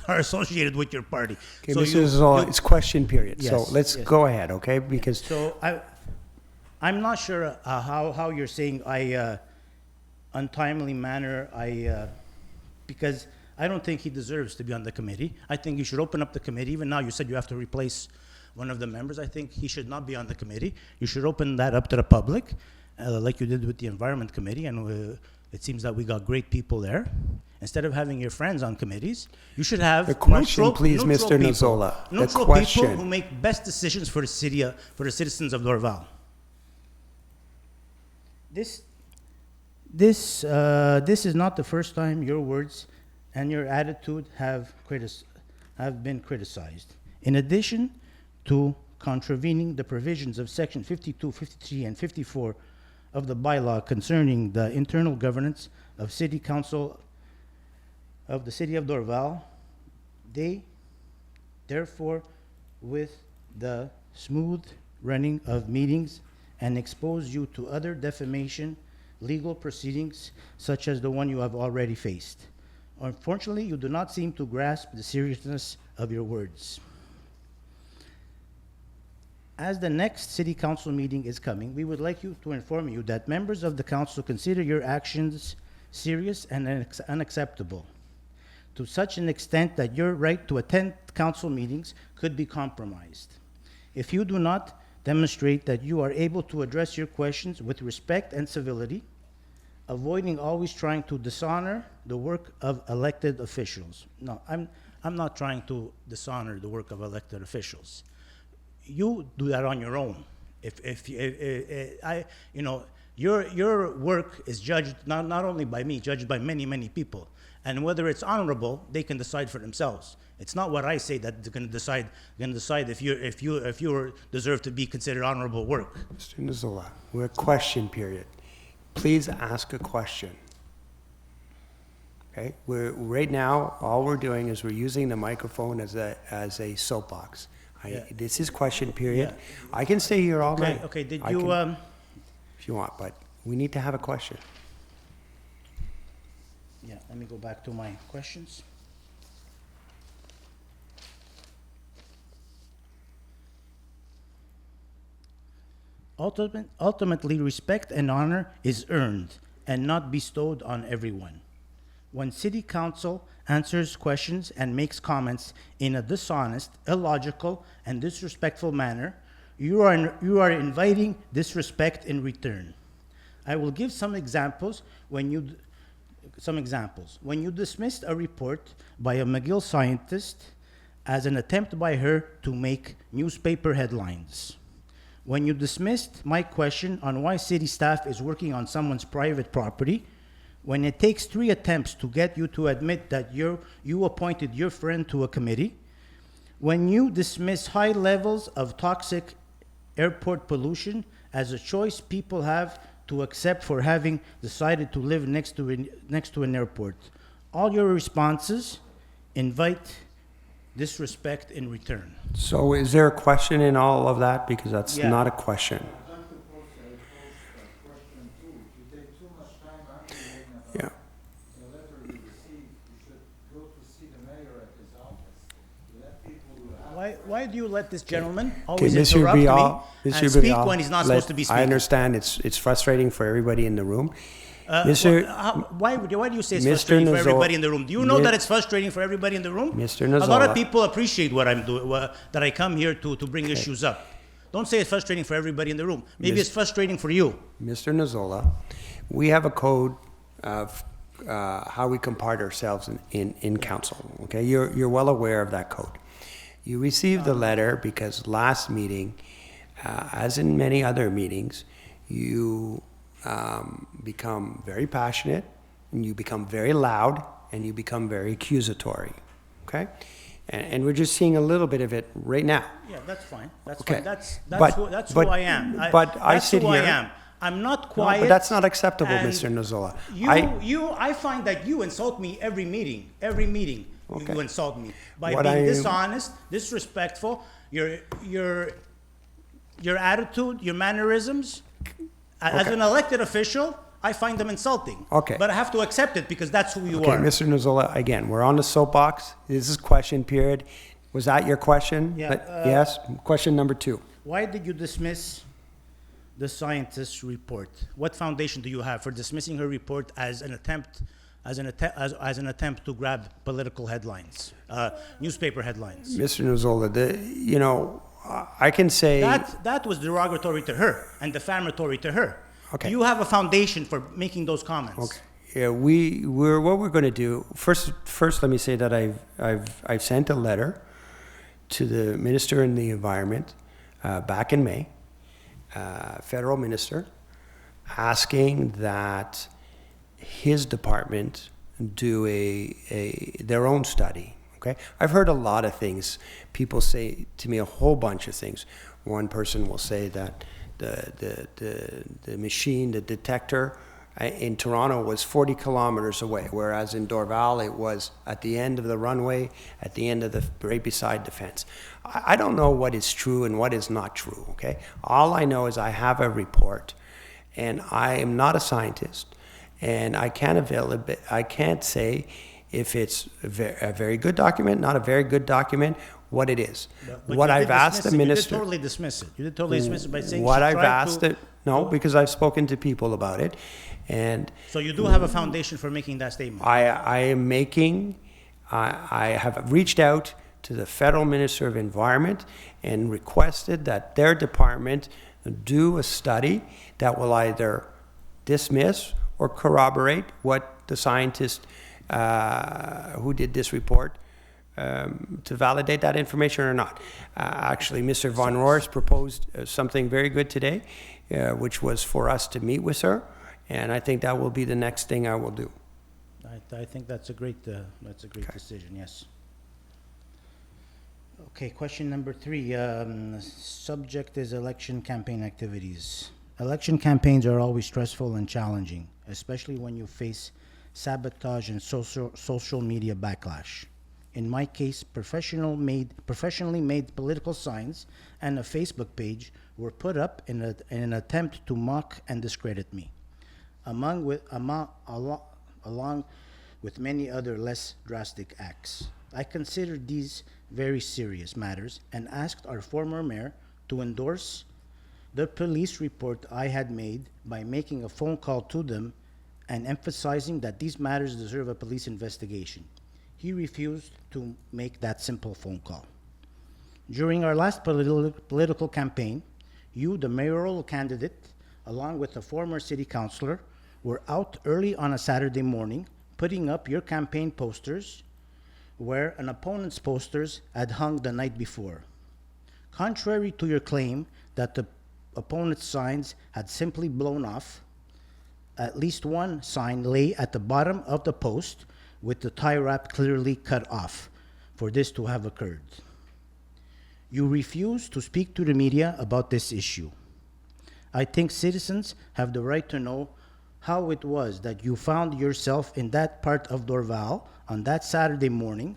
are associated with your party. Okay, so it's question period. Yes, so let's go ahead, okay? Because so I'm not sure how you're saying untimely manner. Because I don't think he deserves to be on the committee. I think you should open up the committee. Even now, you said you have to replace one of the members. I think he should not be on the committee. You should open that up to the public, like you did with the Environment Committee, and it seems that we got great people there. Instead of having your friends on committees, you should have the question, please, Mr. Nozola. Neutral people who make best decisions for the city, for the citizens of Dorval. This is not the first time your words and your attitude have been criticized. In addition to contravening the provisions of Section 52, 53, and 54 of the bylaw concerning the internal governance of City Council of the City of Dorval, they, therefore, with the smooth running of meetings and expose you to other defamation legal proceedings such as the one you have already faced. Unfortunately, you do not seem to grasp the seriousness of your words. As the next City Council meeting is coming, we would like to inform you that members of the Council consider your actions serious and unacceptable, to such an extent that your right to attend Council meetings could be compromised. If you do not demonstrate that you are able to address your questions with respect and civility, avoiding always trying to dishonor the work of elected officials. No, I'm not trying to dishonor the work of elected officials. you do that on your own. Your work is judged not only by me, judged by many people. And whether it's honorable, they can decide for themselves. It's not what I say that they're going to decide. If you deserve to be considered honorable work. Mr. Nazola, we're question period. Please ask a question. Okay? Right now, all we're doing is we're using the microphone as a soapbox. This is question period. Yeah. I can stay here all night. Okay. Did I you? can, if you want, but we need to have a question. Yeah. Let me go back to my questions. Ultimately, respect and honor is earned and not bestowed on everyone. When City Council answers questions and makes comments in a dishonest, illogical, and disrespectful manner, you are inviting disrespect in return. I will give some examples. When you dismissed a report by a McGill scientist as an attempt by her to make newspaper headlines. When you dismissed my question on why city staff is working on someone's private property, when it takes 3 attempts to get you to admit that you appointed your friend to a committee, when you dismiss high levels of toxic airport pollution as a choice people have to accept for having decided to live next to an airport, all your responses invite disrespect in return. So is there a question in all of that? Because that's Yeah. not a question. Yeah. Why do you let this gentleman always Monsieur interrupt Brial, me Monsieur and speak Brial, when he's not supposed to be speaking? I understand it's frustrating for everybody in the room. Why do you say it's Mr. frustrating for Nazola- everybody in the room? Do you know Mi- that it's frustrating for everybody in the room? Mr. A lot of Nazola. people appreciate what I'm doing, that I come here to bring issues up. Don't say it's frustrating for everybody in the room. Maybe it's frustrating for you. Mr. Nazola, we have a code of how we compart ourselves in council, okay? You're well aware of that code. You received the letter because last meeting, as in many other meetings, you become very passionate, and you become very loud, and you become very accusatory, okay? And we're just seeing a little bit of it right now. Yeah, that's fine. That's Okay. fine. That's But- who I am. but I that's sit who I here- am. I'm not No, quiet. but that's not acceptable, and Mr. Nazola. I find that you insult me every meeting. Every meeting, Okay. you insult me by What being I- dishonest, disrespectful. Your attitude, your mannerisms. As Okay. an elected official, I find them insulting. Okay. But I have to accept it because that's who you Okay, are. Mr. Nazola, again, we're on the soapbox. This is question period. Was that your question? Yeah, Yes? Question number 2. Why did you dismiss the scientist's report? What foundation do you have for dismissing her report as an attempt to grab political headlines, newspaper headlines? Mr. Nazola, I can say... That was derogatory to her and defamatory to her. Okay. You have a foundation for making those comments. Okay. Yeah, what we're going to do, first let me say that I've sent a letter to the Minister in the Environment back in May, federal minister, asking that his department do their own study. Okay, I've heard a lot of things. People say to me a whole bunch of things. One person will say that the machine, the detector in Toronto was 40 kilometers away, whereas in Dorval it was at the end of the runway, at the end of right beside the fence. I don't know what is true and what is not true, okay? All I know is I have a report, and I am not a scientist, and I can't say if it's a very good document, not a very good document, what it is. But What you I've did asked the dismiss it. minister... You did totally dismiss it. You did totally dismiss it by saying What she I've tried asked to... it... No, because I've spoken to people about it, and So you do have a foundation for making that statement. I am making... I have reached out to the federal minister of environment and requested that their department do a study that will either dismiss or corroborate what the scientist who did this report to validate that information or not. Actually, Mr. Von Roers proposed something very good today, which was for us to meet with her, and I think that will be the next thing I will do. I think that's a great decision, yes. Okay, question number 3. Subject is election campaign activities. Election campaigns are always stressful and challenging, especially when you face sabotage and social media backlash. In my case, professionally made political signs and a Facebook page were put up in an attempt to mock and discredit me, along with many other less drastic acts. I considered these very serious matters and asked our former mayor to endorse the police report I had made by making a phone call to them and emphasizing that these matters deserve a police investigation. He refused to make that simple phone call. During our last political campaign, you, the mayoral candidate, along with a former city councilor, were out early on a Saturday morning putting up your campaign posters where an opponent's posters had hung the night before. Contrary to your claim that the opponent's signs had simply blown off, at least one sign lay at the bottom of the post with the tie wrap clearly cut off for this to have occurred. You refuse to speak to the media about this issue. I think citizens have the right to know how it was that you found yourself in that part of Dorval on that Saturday morning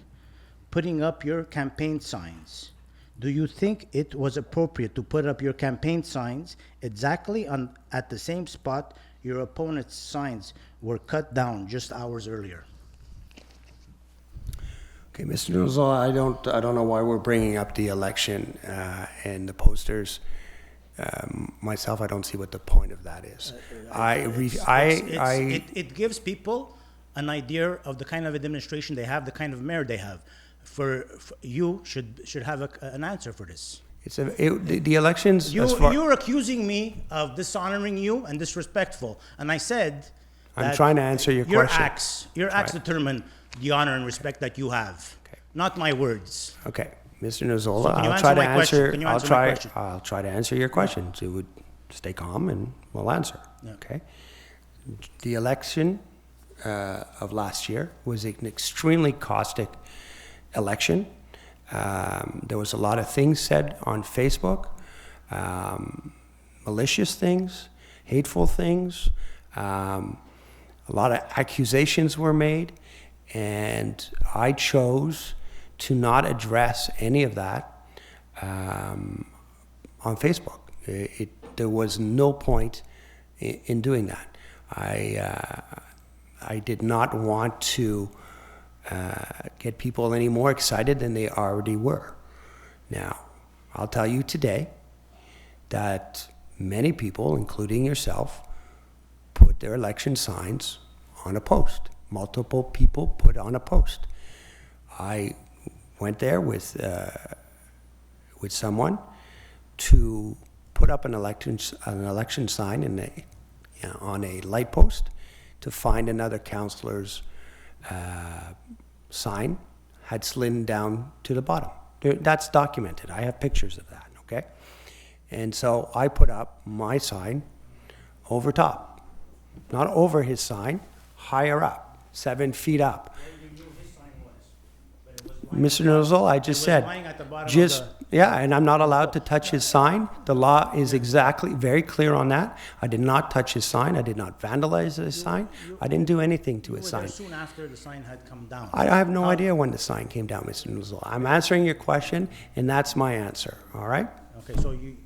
putting up your campaign signs. Do you think it was appropriate to put up your campaign signs exactly at the same spot your opponent's signs were cut down just hours earlier? Okay, Mr. Nozola, I don't know why we're bringing up the election and the posters. Myself, I don't see what the point of that is. It gives people an idea of the kind of administration they have, the kind of mayor they have. For you should have an answer for this. The elections. You're accusing me of dishonoring you and disrespectful, and I said I'm trying to answer your question. Your acts determine the honor and respect that you have, not my words. Okay, Mr. Nozola, Can you I'll try to answer my question? answer. Can you answer my question? I'll try to answer your question. So you would stay calm and we'll answer. Yeah. Okay. The election of last year was an extremely caustic election. There was a lot of things said on Facebook, malicious things, hateful things. A lot of accusations were made, and I chose to not address any of that on Facebook. There was no point in doing that. I did not want to get people any more excited than they already were. Now, I'll tell you today that many people, including yourself, put their election signs on a post. Multiple people put on a post. I went there with someone to put up an election sign on a light post to find another councillor's sign had slid down to the bottom. That's documented. I have pictures of that, okay? And so I put up my sign over top. Not over his sign, higher up, 7 feet up. Mr. Nozola, I just said, and I'm not allowed to touch his sign. The law is very clear on that. I did not touch his sign. I did not vandalize his sign. I didn't do anything to his sign. Soon after the sign had come down. I have no idea when the sign came down, Mr. Nozola. I'm answering your question, and that's my answer, all right? Okay, so you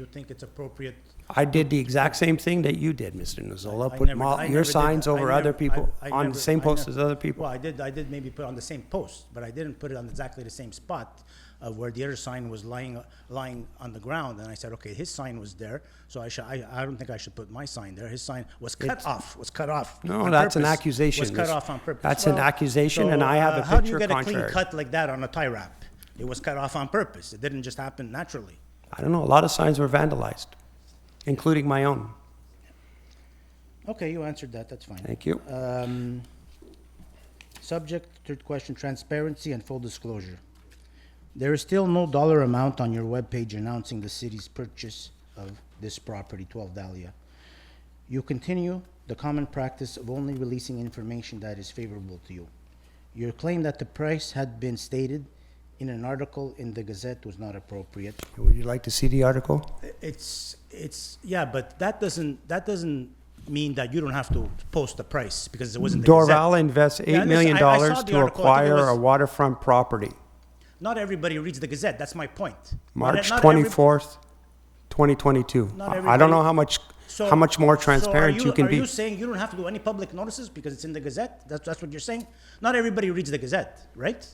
think it's appropriate? I did the exact same thing that you did, Mr. Nozola. Put your signs over other people, on the same post as other people. Well, I did maybe put it on the same post, but I didn't put it on exactly the same spot of where the other sign was lying on the ground. And I said, okay, his sign was there, so I don't think I should put my sign there. His sign was cut off. No, that's an accusation. Was cut off on purpose. That's an accusation, and I have a how do you picture get contrary. a clean cut like that on a tie wrap? It was cut off on purpose. It didn't just happen naturally. I don't know. A lot of signs were vandalized, including my own. Okay, you answered that. That's fine. Thank you. Subject, third question, transparency and full disclosure. There is still no dollar amount on your webpage announcing the city's purchase of this property, 12 Dahlia. You continue the common practice of only releasing information that is favorable to you. Your claim that the price had been stated in an article in the Gazette was not appropriate. Would you like to see the article? Yeah, but that doesn't mean that you don't have to post the price because it wasn't the Gazette. Doral invests Yeah, $8 million I saw the to article. I think it acquire was- a waterfront property. Not everybody reads the Gazette, that's my point. March Not every- 24th, 2022. Not I don't everybody- know how much more transparent you can Are be. you saying you don't have to do any public notices because it's in the Gazette? That's what you're saying? Not everybody reads the Gazette, right?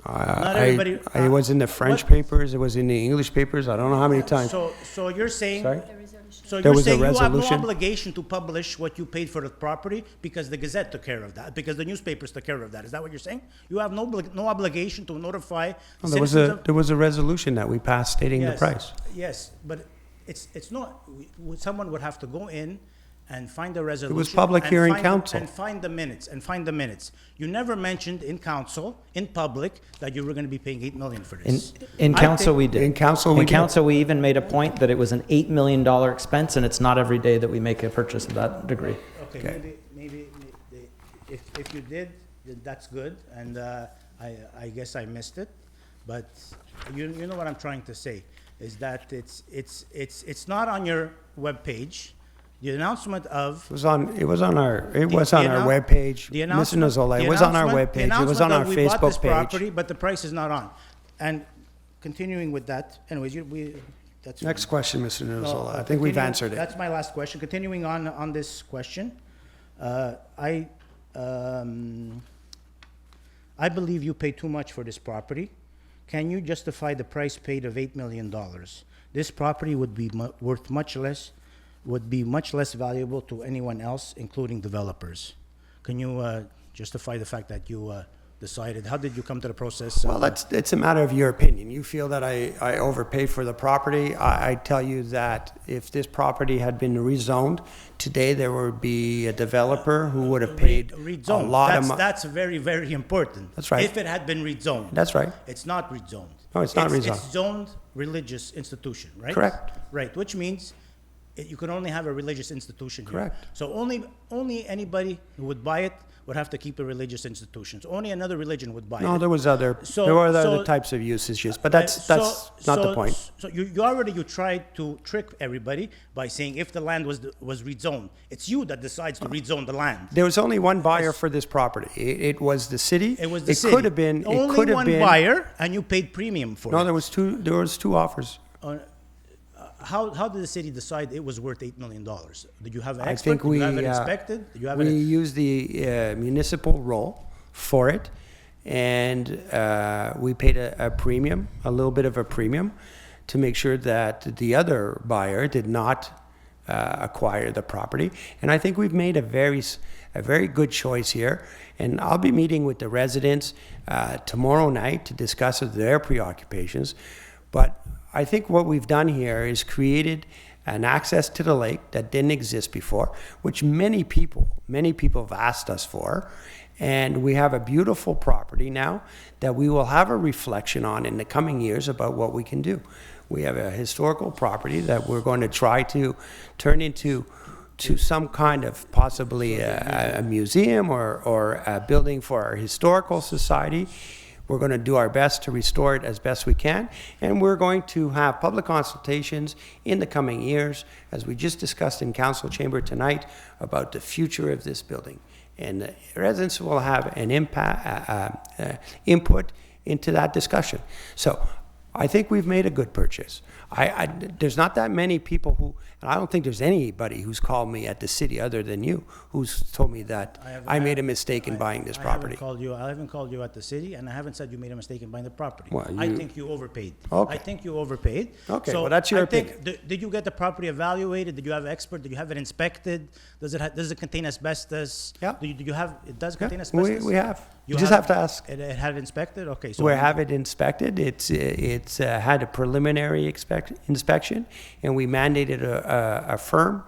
Not everybody- It was in the French what? papers, it was in the English papers, I don't know how many times. So you're saying... Sorry? So There you're was a saying you have no resolution? obligation to publish what you paid for the property because the Gazette took care of that, because the newspapers took care of that. Is that what you're saying? You have no obligation to notify No, there was citizens there was a resolution that we passed stating the Yes, price. Yes, but it's not, someone would have to go in and find the resolution. public and hearing find council. And find the minutes, You never mentioned in council, in public, that you were gonna be paying $8 million for this. In I council, think- we did. In council, we In did. council, we even made a point that it was an $8 million expense, and it's not every day that we make a purchase of that degree. Okay, maybe, if you did, then that's good, and I guess I missed it. But you know what I'm trying to say, is that it's not on your webpage. The announcement of It was on our the webpage. the Mr. announcement- Nozola, the it was on our announcement- the webpage, it was on announcement our that we bought this Facebook property, page. But the price is not on. And continuing with that, anyways, that's. Next fine. question, Mr. No, Nozola, I think we've continuing- answered it. That's my last question. Continuing on this question, I believe you paid too much for this property. Can you justify the price paid of $8 million? This property would be worth much less, would be much less valuable to anyone else, including developers. Can you justify the fact that you decided? How did you come to the process? Well, it's a matter of your opinion. You feel that I overpaid for the property. I tell you that if this property had been rezoned, today there would be a developer who would have paid a rezoned. lot of money. That's very, very important. That's right. If it had been rezoned. That's right. It's not rezoned. No, it's not rezoned. It's zoned religious institution, right? Correct. Right, which means you can only have a religious institution here. Correct. So only anybody who would buy it would have to keep a religious institution. So only another religion would buy it. No, there were other types of usages, but that's not the point. So you tried to trick everybody by saying if the land was rezoned, it's you that decides to rezone the land. There was only one buyer for this property. It was the city. It was the It city. could have been. Only It could have one been. buyer, and you paid premium for No, it. there was two offers. How did the city decide it was worth $8 million? Did you have an I expert? think Did we you have it inspected? Did you have we it? used the municipal roll for it, and we paid a premium, a little bit of a premium, to make sure that the other buyer did not acquire the property. And I think we've made a very good choice here. And I'll be meeting with the residents tomorrow night to discuss their preoccupations. But I think what we've done here is created an access to the lake that didn't exist before, which many people have asked us for. And we have a beautiful property now that we will have a reflection on in the coming years about what we can do. We have a historical property that we're going to try to turn into some kind of possibly a museum or a building for our historical society. We're going to do our best to restore it as best we can, and we're going to have public consultations in the coming years, as we just discussed in council chamber tonight, about the future of this building. And the residents will have an input into that discussion. So I think we've made a good purchase. There's not that many people who, and I don't think there's anybody who's called me at the city other than you, who's told me that I made a mistake in buying this property. I haven't called you at the city, and I haven't said you made a mistake in buying the property. Well, I you- think you overpaid. Okay. I think you overpaid. Okay, So well, that's your I think, did you get the property evaluated? Did you have an expert? Did you have it inspected? Does it contain asbestos? Yeah. It does Yeah, contain asbestos? we have. You just have to ask. It had it inspected? Okay. So We have it inspected. It's had a preliminary inspection, and we mandated a firm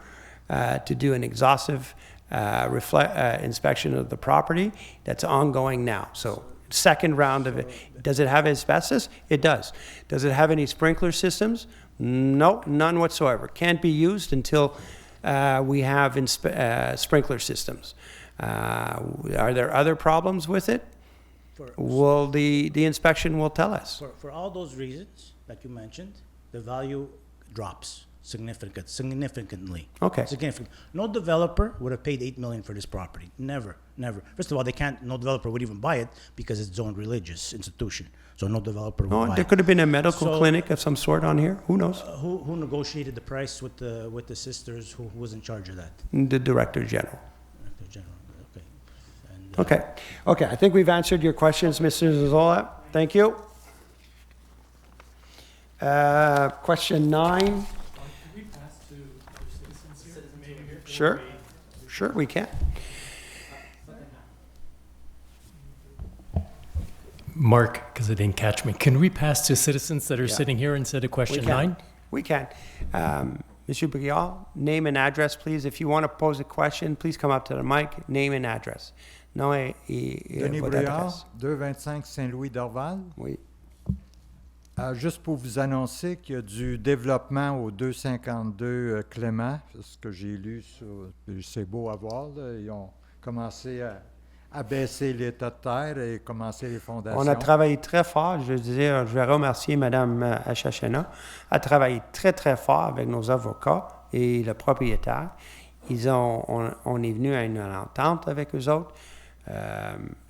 to do an exhaustive inspection of the property that's ongoing now. So second round of it. Does it have asbestos? It does. Does it have any sprinkler systems? No, none whatsoever. Can't be used until we have sprinkler systems. Are there other problems with it? Well, the inspection will tell us. For all those reasons that you mentioned, the value drops significantly. Okay. Significant. No developer would have paid $8 million for this property. Never. First of all, no developer would even buy it because it's zoned religious institution. So no developer would buy Oh, there it. could have been a medical So- clinic of some sort on here. Who knows? Who negotiated the price with the sisters? Who was in charge of that? The Director General. Director General. Okay. And, Okay. Okay, I think we've answered your questions, Mr. Zazola. Thank you. Question 9. Sure. Sure, we can. Mark, because I didn't catch me, can we pass to citizens that are sitting here instead of We question can. 9? We can. Monsieur Briard, name and address, please. If you want to pose a question, please come up to the mic. Name and address. Nom et Denis votre Brouillard, adresse. 225 Saint-Louis-Dorval. Oui. Juste pour vous annoncer qu'il y a du développement au 252 Clément, c'est ce que j'ai lu, c'est beau à voir. Là. Ils ont commencé à baisser l'état de terre et commencer les fondations. On a travaillé très fort. Je veux dire, je vais remercier Mme Achachena. Elle a travaillé très, très fort avec nos avocats et le propriétaire. On est venu à une entente avec eux autres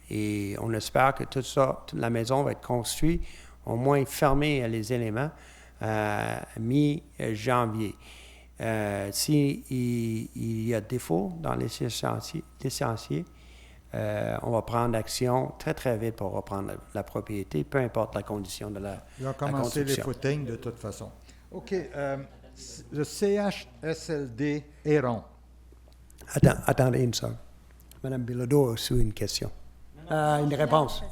et on espère que toute la maison va être construite, au moins fermer les éléments mi-janvier. S'il y a défaut dans l'essentiel, on va prendre action très, très vite pour reprendre la propriété, peu importe la condition de la Ils ont commencé les construction. footings de toute façon. OK. Le CHSLD Héron. Attendez une seconde. Mme Bilodeau a aussi une question. Une réponse.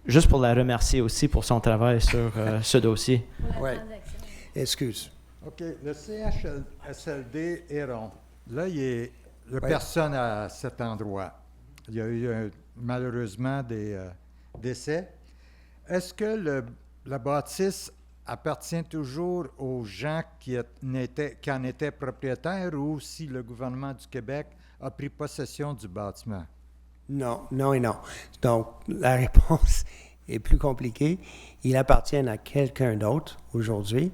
Juste pour la remercier aussi pour son travail sur ce dossier. Oui. Excuse. OK. Le CHSLD Héron. Là, il n'y a Oui. personne à cet endroit. Il y a eu malheureusement des décès. Est-ce que la bâtisse appartient toujours aux gens qui en étaient propriétaires ou si le gouvernement du Québec a pris possession du bâtiment? Non, non et non. Donc, la réponse est plus compliquée. Il appartient à quelqu'un d'autre aujourd'hui.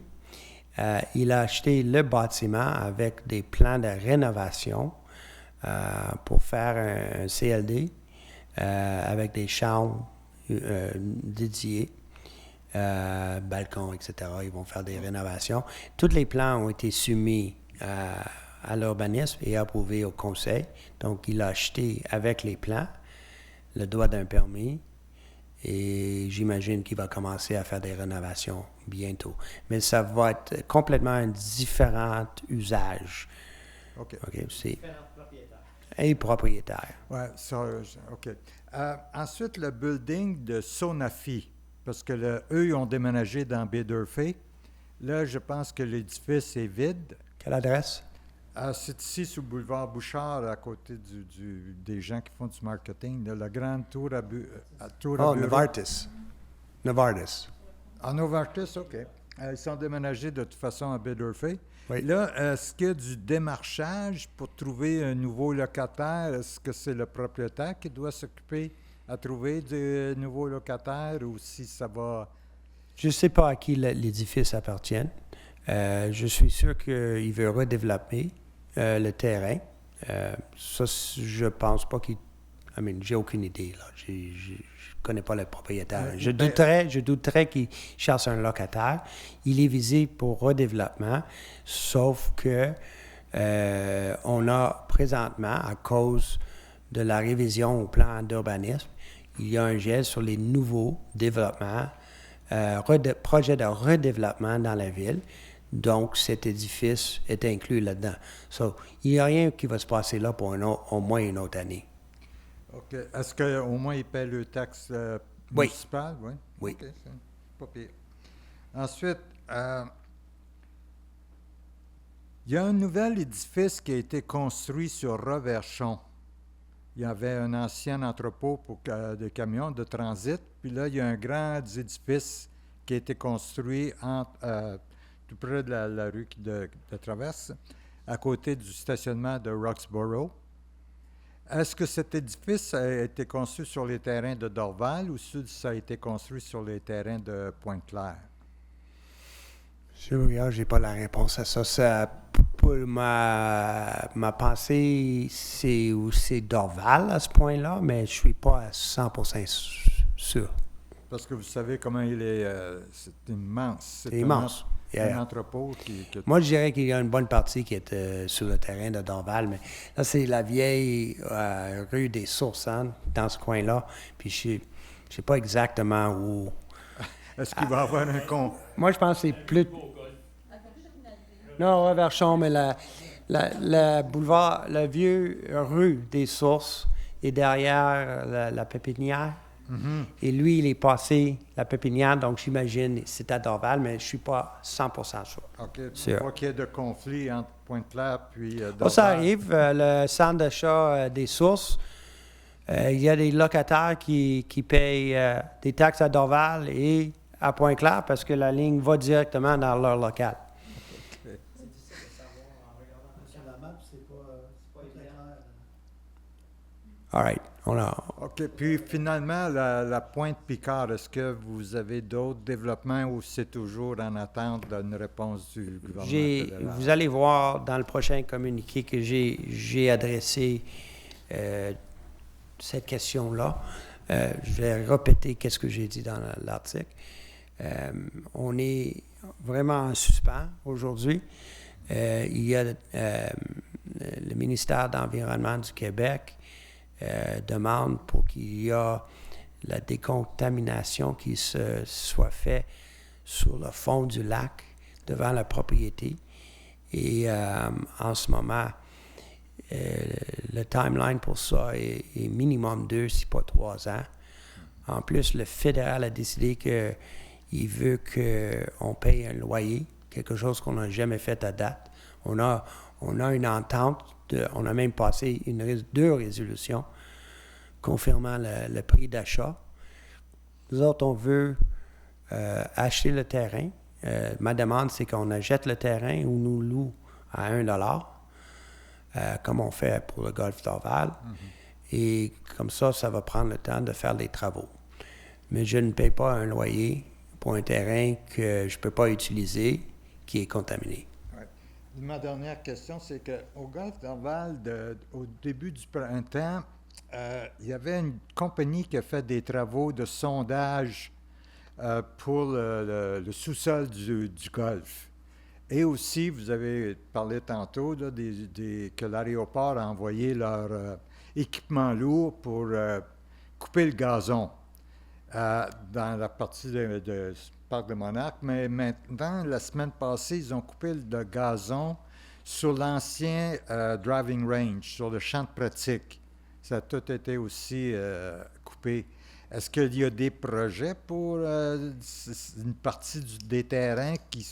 Il a acheté le bâtiment avec des plans de rénovation pour faire un CLD avec des chambres dédiées, balcons, etc. Ils vont faire des rénovations. Tous les plans ont été soumis à l'urbanisme et approuvés au conseil. Donc, il a acheté avec les plans le droit d'un permis et j'imagine qu'il va commencer à faire des rénovations bientôt. Mais ça va être complètement un différent usage. OK. OK, c'est... Et propriétaire. Ouais, ça, OK. Ensuite, le building de Sonafi, parce que eux, ils ont déménagé dans Baie-d'Urfé. Là, je pense que l'édifice est vide. Quelle adresse? C'est ici, sur le boulevard Bouchard, à côté des gens qui font du marketing. Là, la grande tour à Oh, bureau. Novartis. Novartis. En Novartis, OK. Ils sont déménagés de toute façon à Baie-d'Urfé. Oui. Là, est-ce qu'il y a du démarchage pour trouver un nouveau locataire? Est-ce que c'est le propriétaire qui doit s'occuper à trouver de nouveaux locataires ou si ça va... Je ne sais pas à qui l'édifice appartient. Je suis sûr qu'il veut redévelopper le terrain. Ça, je pense pas qu'il... j'ai aucune idée, là. Je ne connais pas le propriétaire. Je douterais qu'il cherche un locataire. Il est visé pour redéveloppement, sauf que on a présentement, à cause de la révision au plan d'urbanisme, il y a un gel sur les nouveaux développements, projets de redéveloppement dans la ville. Donc, cet édifice est inclus là-dedans. So, il n'y a rien qui va se passer là pour au moins une autre année. OK. Est-ce qu'au moins ils paient le taxe Oui. municipale? Oui. Oui. OK, c'est pas pire. Ensuite, il y a un nouvel édifice qui a été construit sur Reverchon. il y avait un ancien entrepôt de camions de transit. Puis là, il y a un grand édifice qui a été construit tout près de la rue de traverse, à côté du stationnement de Roxborough. Est-ce que cet édifice a été construit sur les terrains de Dorval ou ça a été construit sur les terrains de Pointe-Claire? Je n'ai pas la réponse à ça. Pour ma pensée, c'est Dorval à ce point-là, mais je ne suis pas à 100% sûr. Parce que vous savez comment il est... c'est immense. C'est immense. Un entrepôt Moi, je dirais qu'il y a une bonne partie qui est sur le terrain de Dorval, mais là, c'est la vieille rue des Sources, hein, dans ce coin-là. Puis je ne sais pas exactement où. Est-ce qu'il va y avoir un con? Moi, je pense que c'est plus... Non, ouais, vers Chaume, mais la boulevard, la vieux rue des Sources est derrière la pépinière. Mm-hmm. Et lui, il est passé la pépinière, donc j'imagine c'est à Dorval, mais je ne suis pas 100% sûr. OK. Sûr. Pas qu'il y ait de conflit entre Pointe-Claire puis Dorval. Oh, ça arrive. Le centre d'achat des Sources, il y a des locataires qui payent des taxes à Dorval et à Pointe-Claire parce que la ligne va directement dans leur local. All right. OK. Puis finalement, la pointe Picard, est-ce que vous avez d'autres développements ou c'est toujours en attente d'une réponse du gouvernement fédéral? Vous allez voir dans le prochain communiqué que j'ai adressé cette question-là. Je vais répéter ce que j'ai dit dans l'article. On est vraiment en suspens aujourd'hui. Il y a le ministère de l'Environnement du Québec demande pour qu'il y ait la décontamination qui soit faite sur le fond du lac devant la propriété. Et en ce moment, le timeline pour ça est minimum 2, si pas 3 ans. En plus, le fédéral a décidé qu'il veut qu'on paye un loyer, quelque chose qu'on n'a jamais fait à date. On a une entente, on a même passé 2 résolutions confirmant le prix d'achat. Nous autres, on veut acheter le terrain. Ma demande, c'est qu'on achète le terrain ou nous loue à $1, comme on fait pour le golfe d'Orval. Mm-hmm. Et comme ça va prendre le temps de faire les travaux. Mais je ne paye pas un loyer pour un terrain que je ne peux pas utiliser, qui est contaminé. Ouais. Ma dernière question, c'est qu'au golfe d'Orval, au début du printemps, il y avait une compagnie qui a fait des travaux de sondage pour le sous-sol du golfe. Et aussi, vous avez parlé tantôt là, que l'aéroport a envoyé leur équipement lourd pour couper le gazon dans la partie du parc de Monarque. Mais maintenant, la semaine passée, ils ont coupé le gazon sur l'ancien driving range, sur le champ de pratique. Ça a tout été aussi coupé. Est-ce qu'il y a des projets pour une partie des terrains qui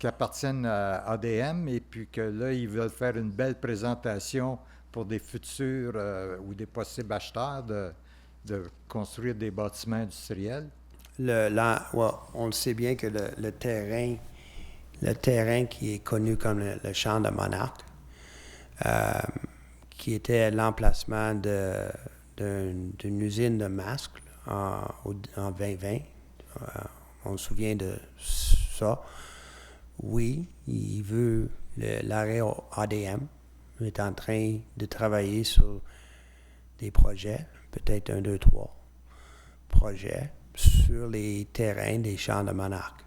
appartiennent à ADM et puis que là, ils veulent faire une belle présentation pour des futurs ou des possibles acheteurs de construire des bâtiments industriels? On le sait bien que le terrain qui est connu comme le champ de Monarque, qui était l'emplacement d'une usine de masques en 2020. On se souvient de ça. Oui, il veut l'arrêt ADM. Il est en train de travailler sur des projets, peut-être 1, 2, 3 projets sur les terrains des champs de Monarque.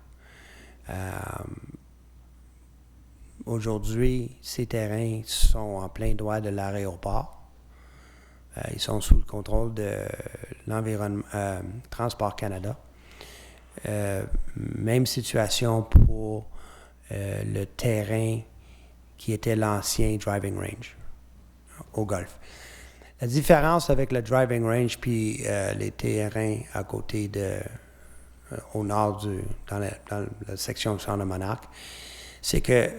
Aujourd'hui, ces terrains sont en plein droit de l'aéroport. Ils sont sous le contrôle de l'environnement, Transport Canada. Même situation pour le terrain qui était l'ancien driving range au golfe. La différence avec le driving range puis les terrains à côté au nord dans la section du centre de Monarque, c'est que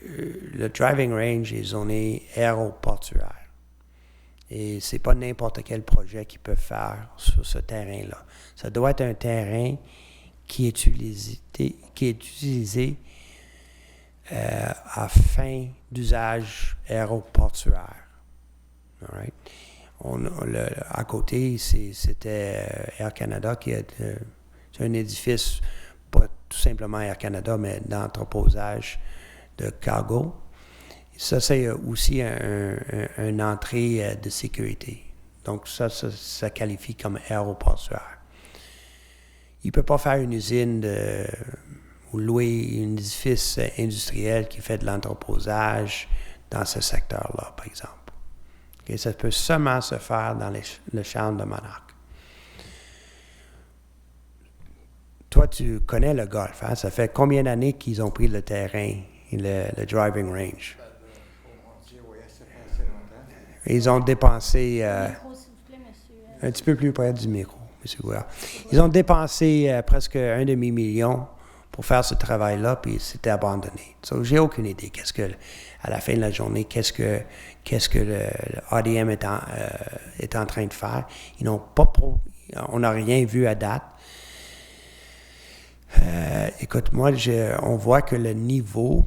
le driving range est zoné aéroportuaire. Et c'est pas n'importe quel projet qu'ils peuvent faire sur ce terrain-là. Ça doit être un terrain qui est utilisé à fin d'usage aéroportuaire. All right? À côté, c'était Air Canada c'est un édifice, pas tout simplement Air Canada, mais d'entreposage de cargo. Ça, c'est aussi une entrée de sécurité. Donc, ça qualifie comme aéroportuaire. Il ne peut pas faire une usine ou louer un édifice industriel qui fait de l'entreposage dans ce secteur-là, par exemple. Okay? Ça peut seulement se faire dans le champ de Monarch. Toi, tu connais le golf, hein? Ça fait combien d'années qu'ils ont pris le terrain, le driving range? Ils ont dépensé... un petit peu plus près du micro, M. Gouard. Ils ont dépensé presque $1 demi-million pour faire ce travail-là, puis c'était abandonné. So, j'ai aucune idée à la fin de la journée, qu'est-ce que le ADM est en train de faire. On n'a rien vu à date. Écoute, moi, on voit que le niveau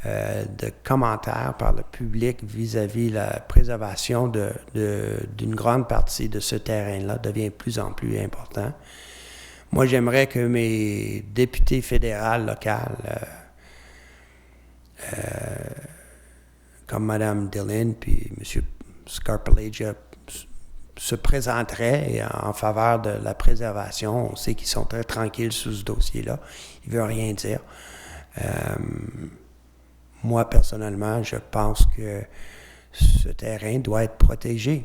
de commentaires par le public vis-à-vis la préservation d'une grande partie de ce terrain-là devient de plus en plus important. Moi, j'aimerais que mes députés fédérales locales, comme Mme Dillon puis M. Scarpellegia, se présenteraient en faveur de la préservation. On sait qu'ils sont très tranquilles sur ce dossier-là. Ils ne veulent rien dire. Moi, personnellement, je pense que ce terrain doit être protégé.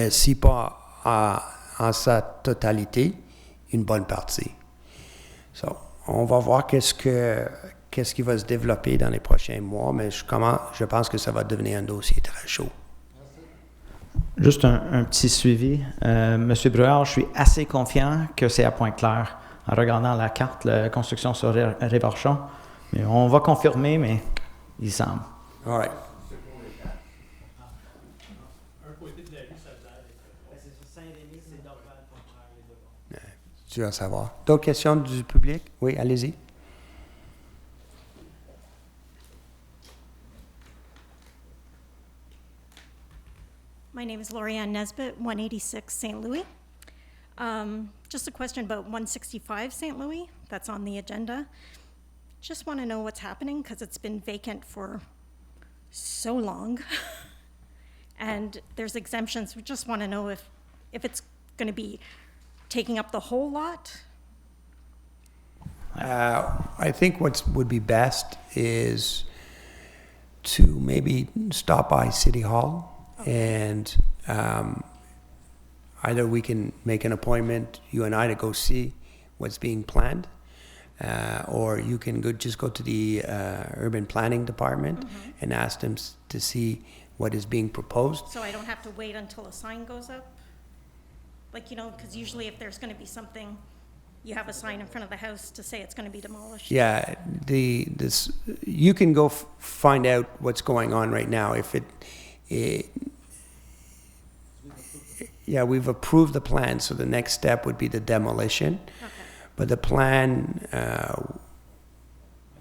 Si pas en sa totalité, une bonne partie. So, on va voir qu'est-ce qui va se développer dans les prochains mois, mais je pense que ça va devenir un dossier très chaud. Juste un petit suivi. Monsieur Brouillard, je suis assez confiant que c'est à Pointe-Claire. En regardant la carte, la construction sur Révorchon. Mais on va confirmer, mais il semble. All right. Tu vas savoir. D'autres questions du public? Oui, allez-y. My name is Lorianne Nesbitt, 186 St. Louis. Just a question about 165 St. Louis, that's on the agenda. Just want to know what's happening because it's been vacant for so long. And there's exemptions. We just want to know if it's going to be taking up the whole lot. I think what would be best is to maybe stop by City Hall and either we can make an appointment, you and I, to go see what's being planned, or you can just go to the urban planning department and ask them to see what is being proposed. So I don't have to wait until a sign goes up? Like, because usually if there's going to be something, you have a sign in front of the house to say it's going to be demolished. Yeah, you can go find out what's going on right now. Yeah, we've approved the plan, so the next step would be the demolition. Okay. But the plan,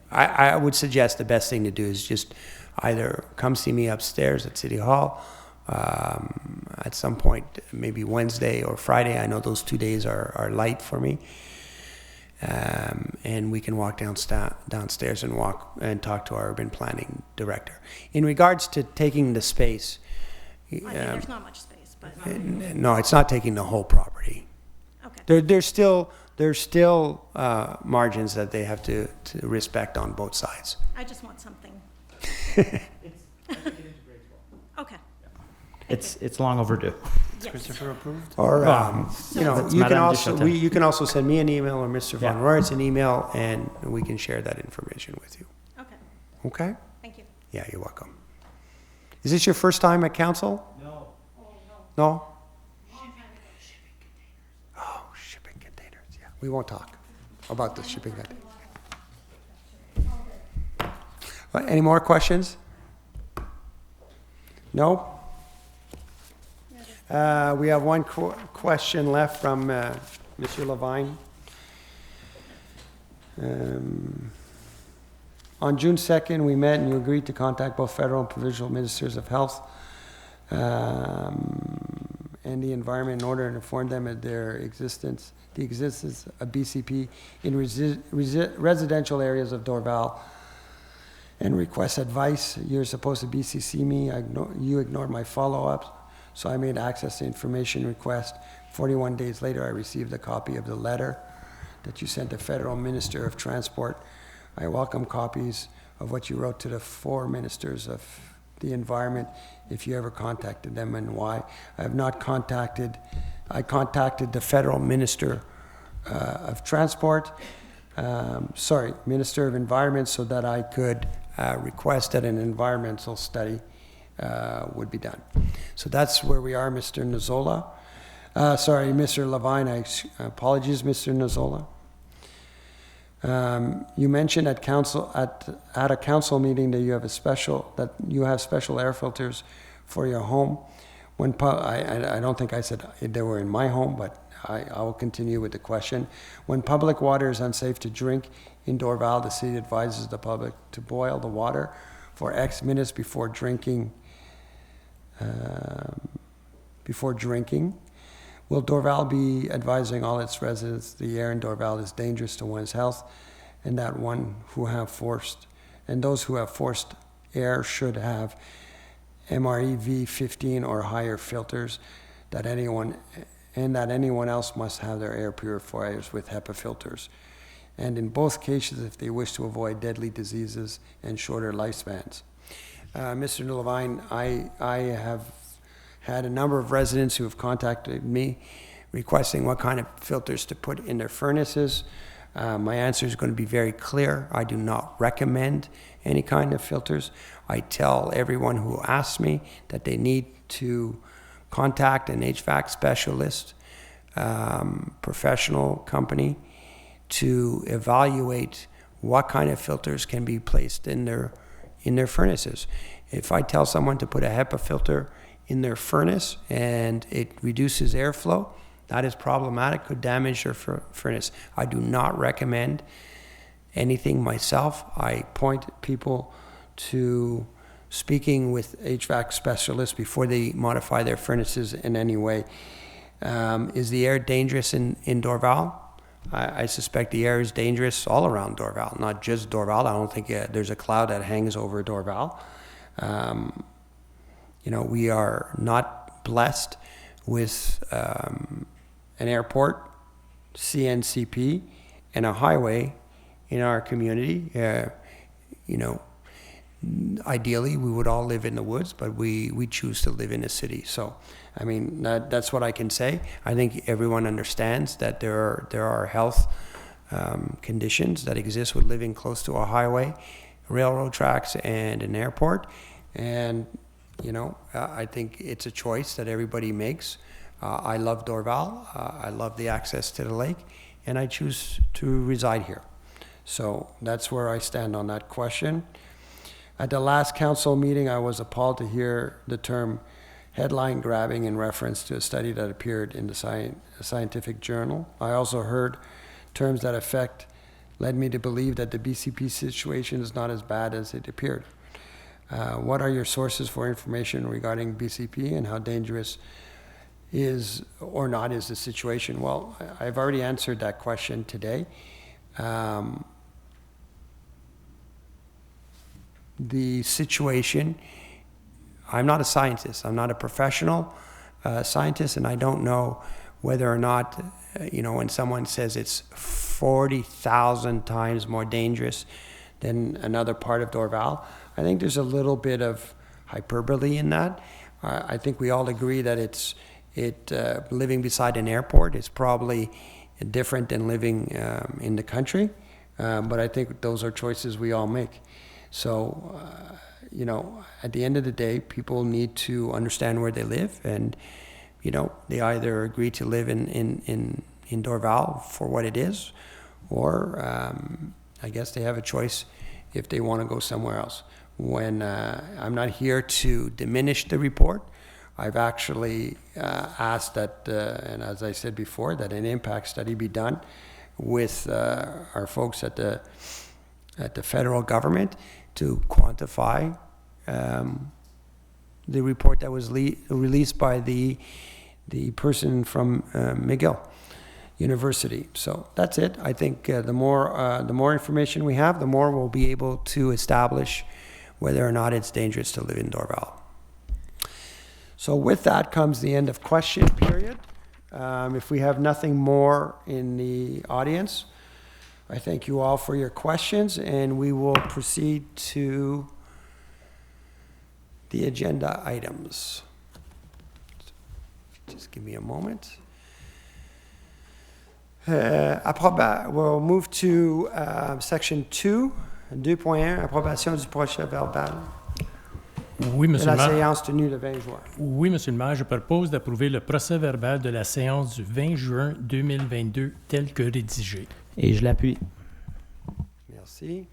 I would suggest the best thing to do is just either come see me upstairs at City Hall at some point, maybe Wednesday or Friday. I know those 2 days are light for me. And we can walk downstairs and talk to our urban planning director. In regards to taking the space, I mean, there's not much space, but, no, it's not taking the whole property. okay. There's still margins that they have to respect on both sides. I just want something. Okay. It's long overdue. Yes. Christopher approved? Or, That's you can Madame also, Duchatel. you can also send me an email or Mr. Von Yeah. Royce an email, and we can share that information with you. Okay. Okay? Thank you. Yeah, you're welcome. Is this your first time at council? No. No? Oh, shipping containers, yeah. We won't talk about the shipping containers. Any more questions? No? We have one question left from Monsieur Levine. On June 2nd, we met and you agreed to contact both federal and provincial ministers of health and the environment in order to inform them of the existence of BCP in residential areas of Dorval and request advice. You're supposed to BCC me. You ignored my follow-ups, so I made access to information request. 41 days later, I received a copy of the letter that you sent the Federal Minister of Transport. I welcome copies of what you wrote to the 4 ministers of the environment, if you ever contacted them and why. I contacted the Federal Minister of Transport, Minister of Environment, so that I could request that an environmental study would be done. So that's where we are, Mr. Nuzzola. Mr. Levine, apologies, Mr. Nuzzola. You mentioned at a council meeting that you have special air filters for your home. I don't think I said they were in my home, but I will continue with the question. When public water is unsafe to drink in Dorval, the city advises the public to boil the water for X minutes before drinking. Will Dorval be advising all its residents the air in Dorval is dangerous to one's health, and that those who have forced air should have MREV 15 or higher filters, that anyone else must have their air purifiers with HEPA filters, and in both cases if they wish to avoid deadly diseases and shorter lifespans. Mr. Levine, I have had a number of residents who have contacted me requesting what kind of filters to put in their furnaces. My answer is going to be very clear. I do not recommend any kind of filters. I tell everyone who asks me that they need to contact an HVAC specialist, professional company, to evaluate what kind of filters can be placed in their furnaces. If I tell someone to put a HEPA filter in their furnace and it reduces airflow, that is problematic, could damage their furnace. I do not recommend anything myself. I point people to speaking with HVAC specialists before they modify their furnaces in any way. Is the air dangerous in Dorval? I suspect the air is dangerous all around Dorval, not just Dorval. I don't think there's a cloud that hangs over Dorval. We are not blessed with an airport, CNCP, and a highway in our community. Ideally, we would all live in the woods, but we choose to live in a city. So, that's what I can say. I think everyone understands that there are health conditions that exist with living close to a highway, railroad tracks, and an airport. And I think it's a choice that everybody makes. I love Dorval. I love the access to the lake, and I choose to reside here. So that's where I stand on that question. At the last council meeting, I was appalled to hear the term headline grabbing in reference to a study that appeared in the scientific journal. I also heard terms that led me to believe that the BCP situation is not as bad as it appeared. What are your sources for information regarding BCP and how dangerous is or not is the situation? Well, I've already answered that question today. The situation, I'm not a scientist. I'm not a professional scientist, and I don't know whether or not, when someone says it's 40,000 times more dangerous than another part of Dorval, I think there's a little bit of hyperbole in that. I think we all agree that living beside an airport is probably different than living in the country, but I think those are choices we all make. So, at the end of the day, people need to understand where they live, and, they either agree to live in Dorval for what it is, or I guess they have a choice if they want to go somewhere else. I'm not here to diminish the report I've actually asked that, and as I said before, that an impact study be done with our folks at the federal government to quantify the report that was released by the person from McGill University. So that's it. I think the more information we have, the more we'll be able to establish whether or not it's dangerous to live in Dorval. So with that comes the end of question period. If we have nothing more in the audience, I thank you all for your questions, and we will proceed to the agenda items. Just give me a moment. We'll move to section 2, 2.1, approbation du procès verbal Oui, de Monsieur la le maire. séance tenue le 20 juin. Oui, Monsieur le maire, je propose d'approuver le procès-verbal de la séance du 20 juin 2022 tel que rédigé. Et je l'appuie. Merci.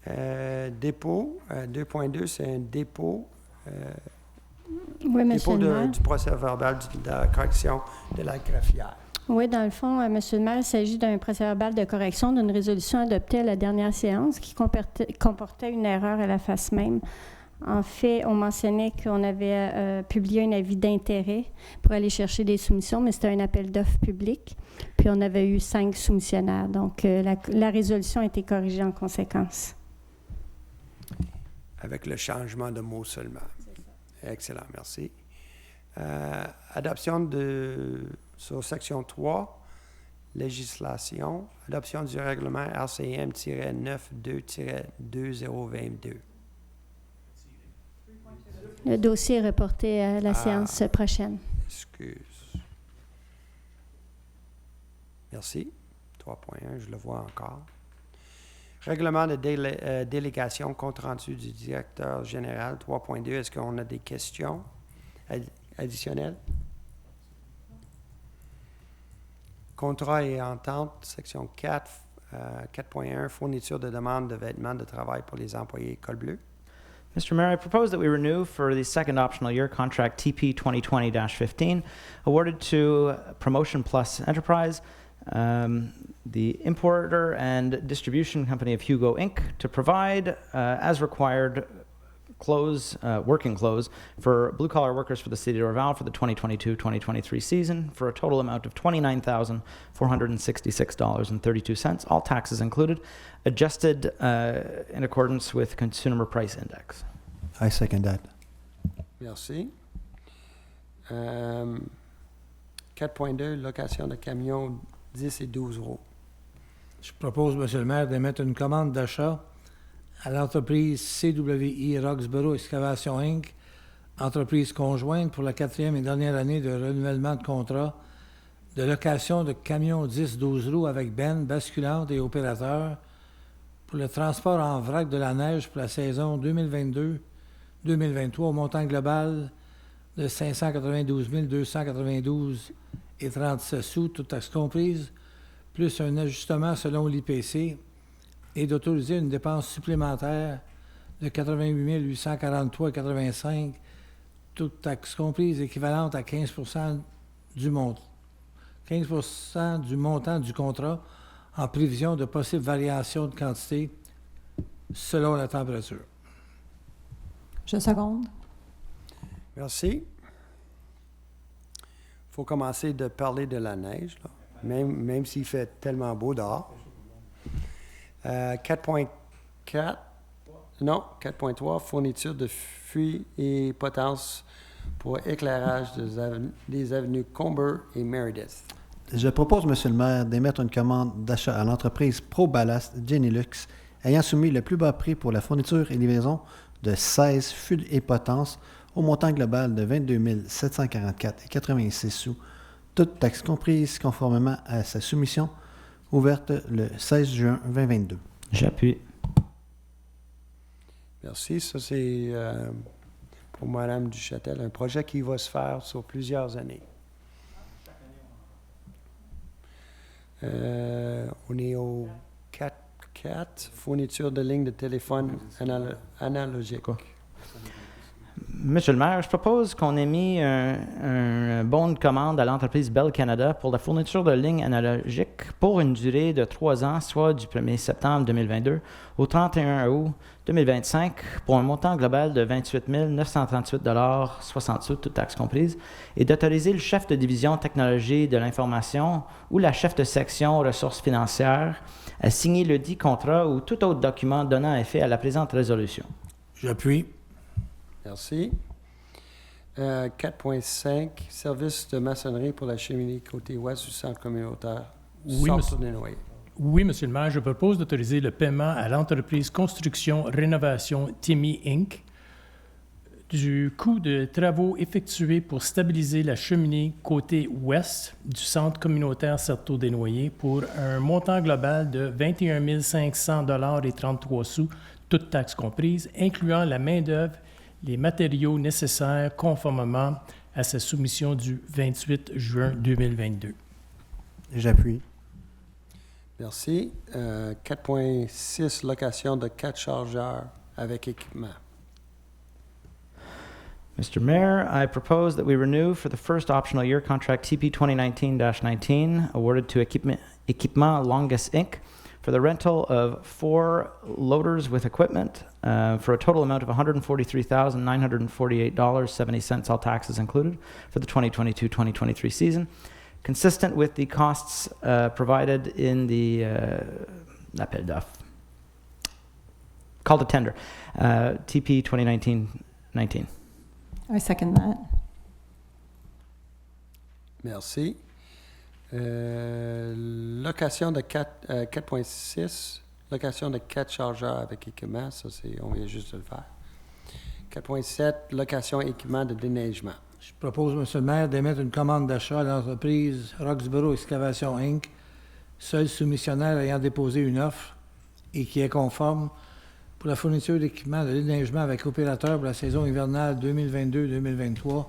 Dépôt, 2.2, c'est un dépôt, Oui, Monsieur le maire. du procès verbal de la correction de la greffière. Oui, dans le fond, Monsieur le maire, il s'agit d'un procès-verbal de correction d'une résolution adoptée à la dernière séance qui comportait une erreur à la face même. En fait, on mentionnait qu'on avait publié un avis d'intérêt pour aller chercher des soumissions, mais c'était un appel d'offres public. Puis on avait eu 5 soumissionnaires. Donc, la résolution a été corrigée en conséquence. Avec le changement de mots seulement. Excellent, merci. Adoption sur section 3, législation, adoption du règlement RCM-92-2022. Le dossier est reporté à la séance prochaine. Excuse. Merci. 3.1, je le vois encore. Règlement de délégation, compte rendu du directeur général, 3.2. Est-ce qu'on a des questions additionnelles? Contrat et entente, section 4, 4.1, fourniture de demande de vêtements de travail pour les employés Col Bleu. Mr. Mayor, I propose that we renew for the second optional year contract TP 2020-15 awarded to Promotion Plus Enterprise, the importer and distribution company of Hugo Inc., to provide, as required, working clothes for blue-collar workers for the city of Dorval for the 2022-2023 season for a total amount of $29,466.32, all taxes included, adjusted in accordance with Consumer Price Index. I second that. Merci. 4.2, location de camions 10 et 12 roues. Je propose, Monsieur le maire, d'émettre une commande d'achat à l'entreprise CWI Roxborough Excavation Inc., entreprise conjointe pour la 4e et dernière année de renouvellement de contrat de location de camions 10-12 roues avec benne, basculante et opérateur pour le transport en vrac de la neige pour la saison 2022-2023 au montant global de 592 292,37 sous, toutes taxes comprises, plus un ajustement selon l'IPC, et d'autoriser une dépense supplémentaire de 88 843,85, toutes taxes comprises, équivalente à 15% du montant du contrat en prévision de possibles variations de quantité selon la température. Je seconde. Merci. Il faut commencer de parler de la neige, là. Même s'il fait tellement beau dehors. 4.4, non, 4.3, fourniture de fuites et potences pour éclairage des avenues Comber et Meredith. Je propose, Monsieur le maire, d'émettre une commande d'achat à l'entreprise ProBallast Genilux ayant soumis le plus bas prix pour la fourniture et livraison de 16 fûts et potences au montant global de 22 744,86 sous, toutes taxes comprises conformément à sa soumission ouverte le 16 juin 2022. J'appuie. Merci. Ça, c'est pour Mme Duchâtel, un projet qui va se faire sur plusieurs années. On est au 4.4, fourniture de lignes de téléphone analogique. Monsieur le maire, je propose qu'on ait mis un bon de commande à l'entreprise Bell Canada pour la fourniture de lignes analogiques pour une durée de 3 ans, soit du 1er septembre 2022 au 31 août 2025, pour un montant global de 28 938,60 $, toutes taxes comprises, et d'autoriser le chef de division technologie de l'information ou la chef de section ressources financières à signer le dit contrat ou tout autre document donnant effet à la présente résolution. J'appuie. Merci. 4.5, service de maçonnerie pour la cheminée côté ouest du centre communautaire. Oui, Centre monsieur. Noé. Oui, Monsieur le maire, je propose d'autoriser le paiement à l'entreprise Construction Rénovation Timmy Inc. du coût de travaux effectués pour stabiliser la cheminée côté ouest du centre communautaire Certeau-des-Noyers pour un montant global de 21 500,33 $, toutes taxes comprises, incluant la main-d'œuvre, les matériaux nécessaires conformément à sa soumission du 28 juin 2022. J'appuie. Merci. 4.6, location de 4 chargeurs avec équipement. Mr. Mayor, I propose that we renew for the first optional year contract TP 2019-19 awarded to Equipment Longus Inc. for the rental of 4 loaders with equipment for a total amount of $143,948.70, all taxes included, for the 2022-2023 season, consistent with the costs provided in the appel d'offres. Call to tender, TP 2019-19. I second that. Merci. Location de 4.6, location de 4 chargeurs avec équipement, ça c'est, on vient juste de le faire. 4.7, location équipement de déneigement. Je propose, Monsieur le maire, d'émettre une commande d'achat à l'entreprise Roxborough Excavation Inc., seul soumissionnaire ayant déposé une offre et qui est conforme pour la fourniture d'équipements de déneigement avec opérateur pour la saison hivernale 2022-2023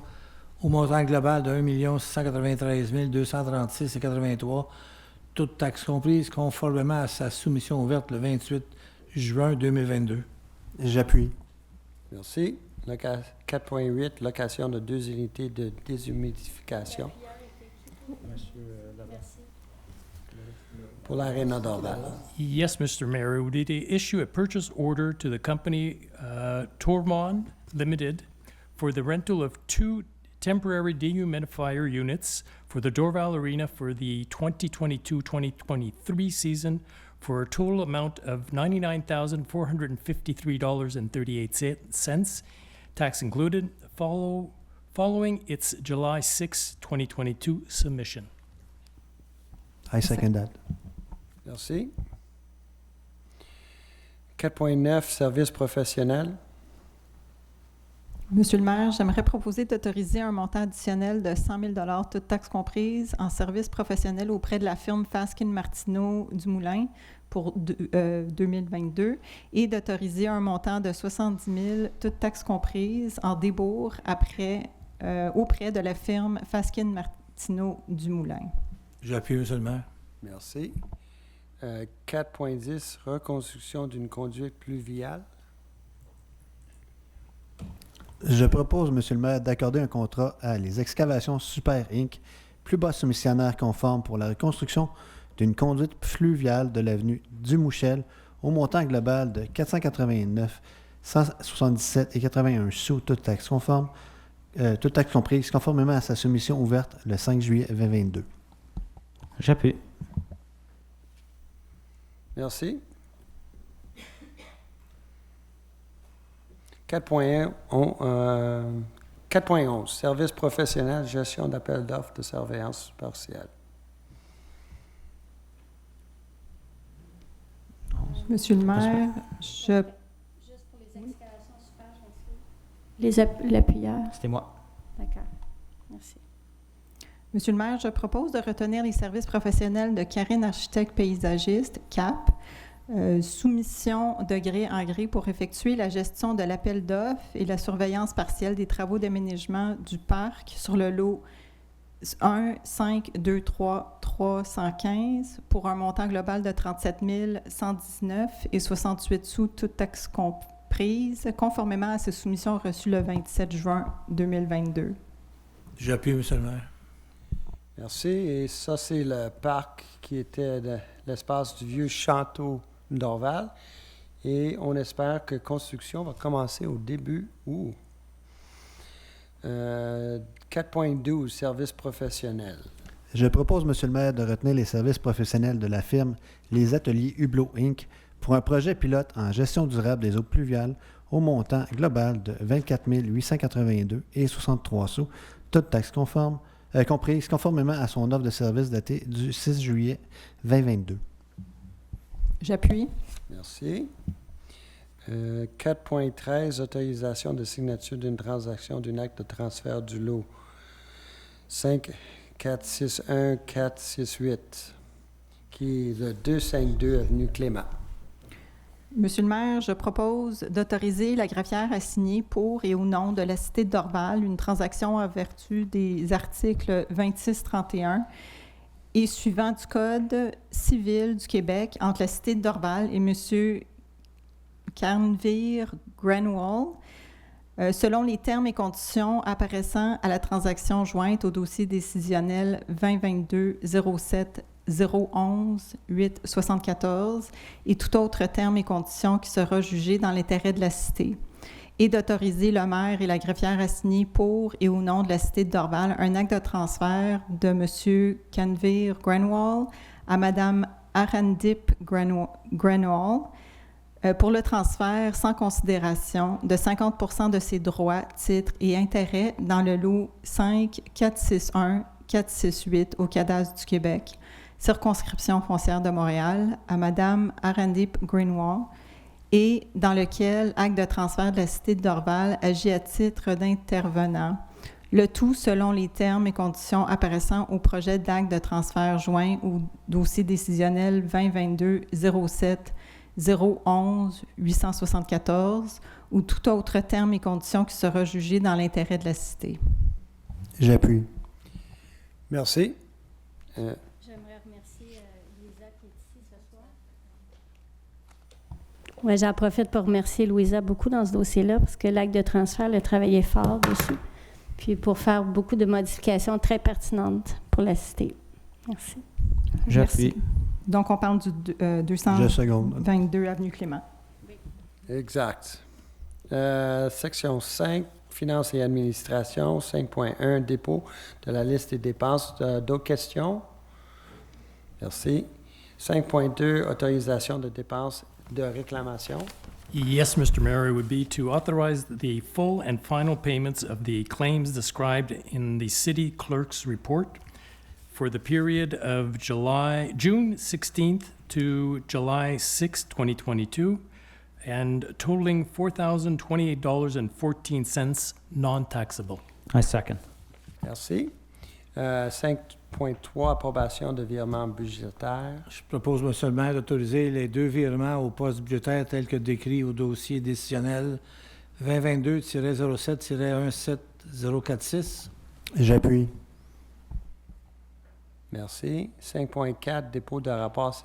au montant global de 1 693 236,83 $, toutes taxes comprises, conformément à sa soumission ouverte le 28 juin 2022. J'appuie. Merci. 4.8, location de 2 unités de déshumidification. Pour l'aréna d'Orval. Yes, Mr. Mayor, would it issue a purchase order to the company Tormon Limited for the rental of 2 temporary dehumidifier units for the Dorval Arena for the 2022-2023 season for a total amount of $99,453.38, tax included, following its July 6, 2022 submission. I second that. Merci. 4.9, service professionnel. Monsieur le maire, j'aimerais proposer d'autoriser un montant additionnel de 100 000 $, toutes taxes comprises, en service professionnel auprès de la firme Faskin Martineau du Moulin pour 2022 et d'autoriser un montant de 70 000 $, toutes taxes comprises, en débours auprès de la firme Faskin Martineau du Moulin. J'appuie, Monsieur le maire. Merci. 4.10, reconstruction d'une conduite pluviale. Je propose, Monsieur le maire, d'accorder un contrat à les excavations Super Inc., plus bas soumissionnaire conforme pour la reconstruction d'une conduite fluviale de l'avenue Dumouchel au montant global de 489 177,81 $, toutes taxes conformes, toutes taxes comprises, conformément à sa soumission ouverte le 5 juillet 2022. J'appuie. Merci. 4.11, service professionnel, gestion d'appel d'offres de surveillance partielle. Monsieur le maire, je... Juste pour les excavations super, l'appuyeur. C'était moi. D'accord. Merci. Monsieur le maire, je propose de retenir les services professionnels de Karine Architecte Paysagiste, CAP, soumission de gré en gré pour effectuer la gestion de l'appel d'offres et la surveillance partielle des travaux d'aménagement du parc sur le lot 1 5 2 3 315 pour un montant global de 37 119 et 68 sous, toutes taxes comprises. prise, conformément à ses soumissions reçues le 27 juin 2022. J'appuie, Monsieur le maire. Merci. Et ça, c'est le parc qui était l'espace du vieux château d'Orval. Et on espère que construction va commencer au début août. 4.12, services professionnels. Je propose, Monsieur le maire, de retenir les services professionnels de la firme Les Ateliers Hublot Inc. pour un projet pilote en gestion durable des eaux pluviales au montant global de 24 882,63 sous, toutes taxes comprises, conformément à son offre de service datée du 6 juillet 2022. J'appuie. Merci. 4.13, autorisation de signature d'une transaction d'un acte de transfert du lot 5461468, qui est le 252 avenue Clément. Monsieur le maire, je propose d'autoriser la greffière à signer pour et au nom de la Cité de Dorval une transaction en vertu des articles 26-31 et suivant du Code civil du Québec entre la Cité de Dorval et Monsieur Canvir Granwall, selon les termes et conditions apparaissant à la transaction jointe au dossier décisionnel 2022-07-011-874 et tout autre terme et condition qui sera jugé dans l'intérêt de la Cité, et d'autoriser le maire et la greffière à signer pour et au nom de la Cité de Dorval un acte de transfert de M. Canvir Granwall à Mme Arandip Granwall pour le transfert sans considération de 50 % de ses droits, titres et intérêts dans le lot 5-461-468 au cadastre du Québec, circonscription foncière de Montréal, à Mme Arandip Greenwald, et dans lequel acte de transfert de la Cité de Dorval agit à titre d'intervenant. Le tout selon les termes et conditions apparaissant au projet d'acte de transfert joint au dossier décisionnel 2022-07-011-874 ou tout autre terme et condition qui sera jugé dans l'intérêt de la Cité. J'appuie. Merci. J'aimerais remercier Louisa qui est ici ce soir. Oui, j'en profite pour remercier Louisa beaucoup dans ce dossier-là parce que l'acte de transfert, elle a travaillé fort dessus. Puis pour faire beaucoup de modifications très pertinentes pour la Cité. Merci. Merci. Donc, on parle du 222 Avenue Clément. Oui. Exact. Section 5, Finances et administration, 5.1, dépôt de la liste des dépenses. D'autres questions? Merci. 5.2, autorisation de dépenses de réclamation. Yes, Mr. Mayor, it would be to authorize the full and final payments of the claims described in the city clerk's report for the period of June 16th to July 6th, 2022, and totaling $4,028.14 non-taxable. I second. Merci. 5.3, approbation de virements budgétaires. Je propose, Monsieur le maire, d'autoriser les deux virements au poste budgétaire tels que décrits au dossier décisionnel 2022-07-17046. J'appuie. Merci. 5.4, dépôt de rapport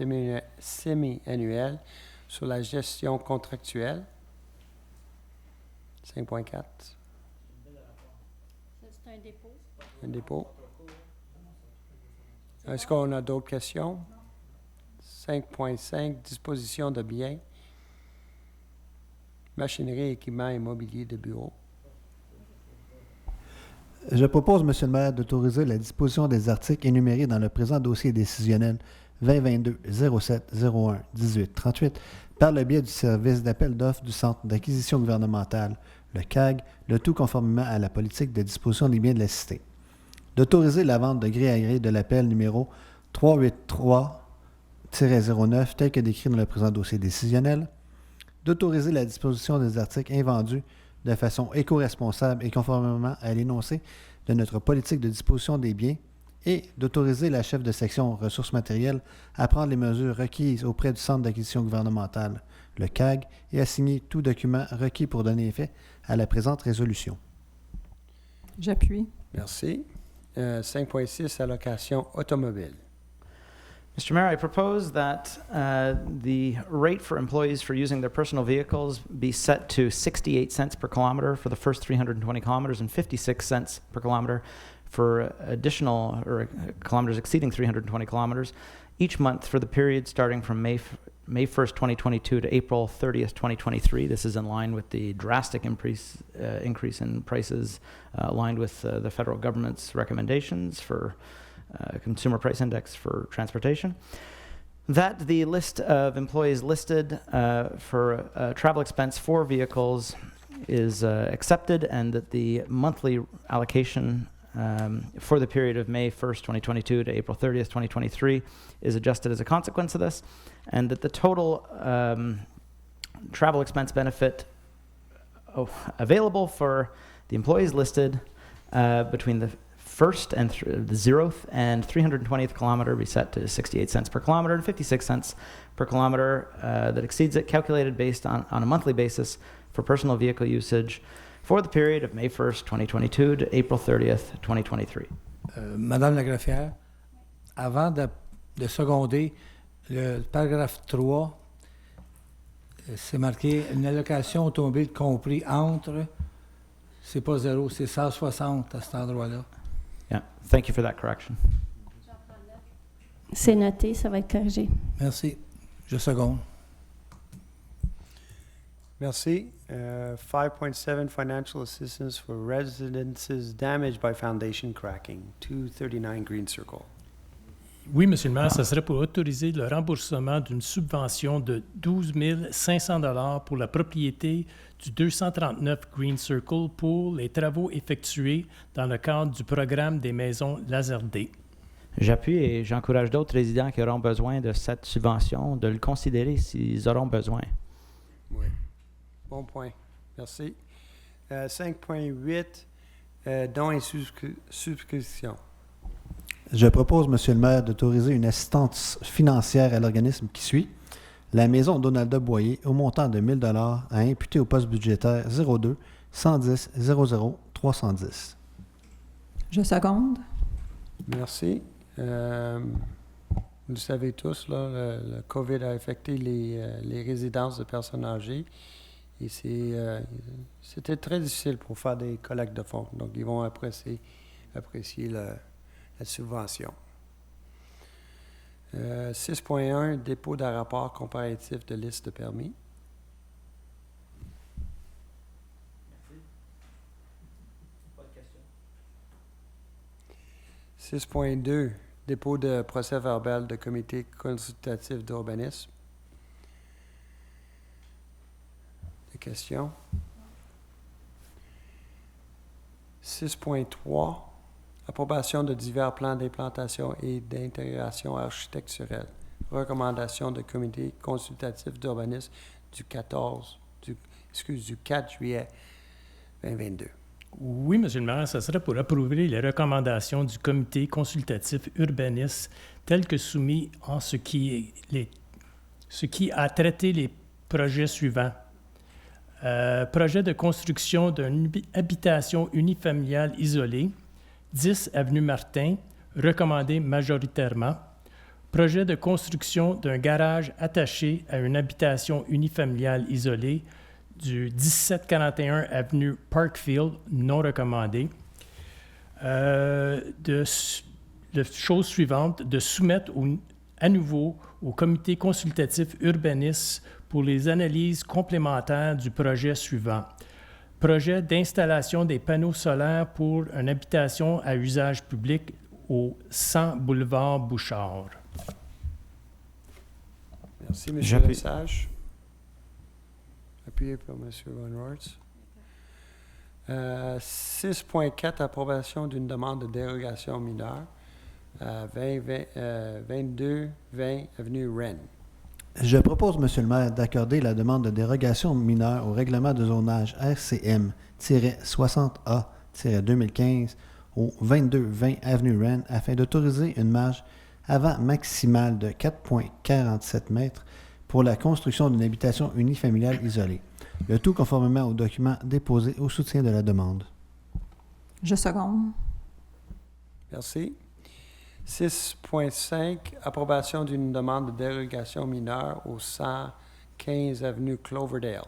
semi-annuel sur la gestion contractuelle. 5.4. C'est un dépôt. Un dépôt. Est-ce qu'on a d'autres questions? 5.5, disposition de biens, machinerie, équipement et mobilier de bureau. Je propose, Monsieur le maire, d'autoriser la disposition des articles énumérés dans le présent dossier décisionnel 2022-07-01-1838 par le biais du service d'appel d'offres du Centre d'acquisition gouvernementale, le CAG, le tout conformément à la politique de disposition des biens de la Cité. D'autoriser la vente de gré à gré de l'appel numéro 383-09 tel que décrit dans le présent dossier décisionnel. D'autoriser la disposition des articles invendus de façon éco-responsable et conformément à l'énoncé de notre politique de disposition des biens et d'autoriser la chef de section ressources matérielles à prendre les mesures requises auprès du Centre d'acquisition gouvernementale, le CAG, et à signer tout document requis pour donner effet à la présente résolution. J'appuie. Merci. 5.6, allocation automobile. Mr. Mayor, I propose that the rate for employees for using their personal vehicles be set to 68 cents per kilometer for the first 320 kilometers and 56 cents per kilometer for additional or kilometers exceeding 320 kilometers each month for the period starting from May 1st, 2022 to April 30th, 2023. This is in line with the drastic increase in prices aligned with the federal government's recommendations for Consumer Price Index for transportation. That the list of employees listed for travel expense for vehicles is accepted, and that the monthly allocation for the period of May 1st, 2022 to April 30th, 2023 is adjusted as a consequence of this, and that the total travel expense benefit available for the employees listed between the first and the 0th and 320th kilometer be set to 68 cents per kilometer and 56 cents per kilometer that exceeds it, calculated based on a monthly basis for personal vehicle usage for the period of May 1st, 2022 to April 30th, 2023. Madame la greffière, avant de seconder le paragraphe 3, c'est marqué une allocation automobile compris entre, c'est pas 0, c'est 160 à cet endroit-là. Yeah, thank you for that correction. C'est noté, ça va être corrigé. Merci. Je seconde. Merci. 5.7 Financial Assistance for Residences Damaged by Foundation Cracking, 239 Green Circle. Oui, Monsieur le maire, ça serait pour autoriser le remboursement d'une subvention de 12 500 $ pour la propriété du 239 Green Circle pour les travaux effectués dans le cadre du programme des maisons Lazardé. J'appuie et j'encourage d'autres résidents qui auront besoin de cette subvention de le considérer s'ils auront besoin. Oui. Bon point. Merci. 5.8 dons et subscriptions. Je propose, Monsieur le maire, d'autoriser une assistance financière à l'organisme qui suit. La maison Donalda Boyer, au montant de 1 000 $ à imputer au poste budgétaire 02 110 00 310. Je seconde. Merci. Vous savez tous, là, le COVID a affecté les résidences de personnes âgées. Et c'était très difficile pour faire des collectes de fonds. Donc, ils vont apprécier la subvention. 6.1, dépôt d'un rapport comparatif de liste de permis. Merci. 6.2, dépôt de procès-verbal de comité consultatif d'urbanisme. Des questions? 6.3, approbation de divers plans d'implantation et d'intégration architecturelle. Recommandation de comité consultatif d'urbanisme du 4 juillet 2022. Oui, Monsieur le maire, ça serait pour approuver les recommandations du comité consultatif urbaniste telles que soumis en ce qui a traité les projets suivants. Projet de construction d'une habitation unifamiliale isolée, 10 avenue Martin, recommandé majoritairement. Projet de construction d'un garage attaché à une habitation unifamiliale isolée du 1741 avenue Parkfield, non recommandé. Chose suivante, de soumettre à nouveau au comité consultatif urbaniste pour les analyses complémentaires du projet suivant. Projet d'installation des panneaux solaires pour une habitation à usage public au 100 boulevard Bouchard. Merci, M. Lesage. Appuyé par M. Von Rorts. 6.4, approbation d'une demande de dérogation mineure à 22-20 avenue Rennes. Je propose, Monsieur le maire, d'accorder la demande de dérogation mineure au règlement de zonage RCM-60A-2015 au 22-20 avenue Rennes afin d'autoriser une marge avant maximale de 4,47 mètres pour la construction d'une habitation unifamiliale isolée. Le tout conformément aux documents déposés au soutien de la demande. Je seconde. Merci. 6.5, approbation d'une demande de dérogation mineure au 115 avenue Cloverdale.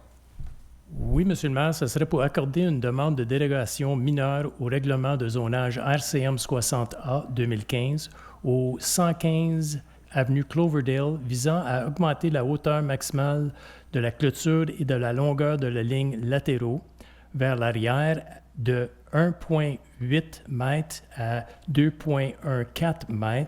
Oui, Monsieur le maire, ce serait pour accorder une demande de dérogation mineure au règlement de zonage RCM 60A 2015 au 115 avenue Cloverdale visant à augmenter la hauteur maximale de la clôture et de la longueur de la ligne latéraux vers l'arrière de 1,8 m à 2,14 m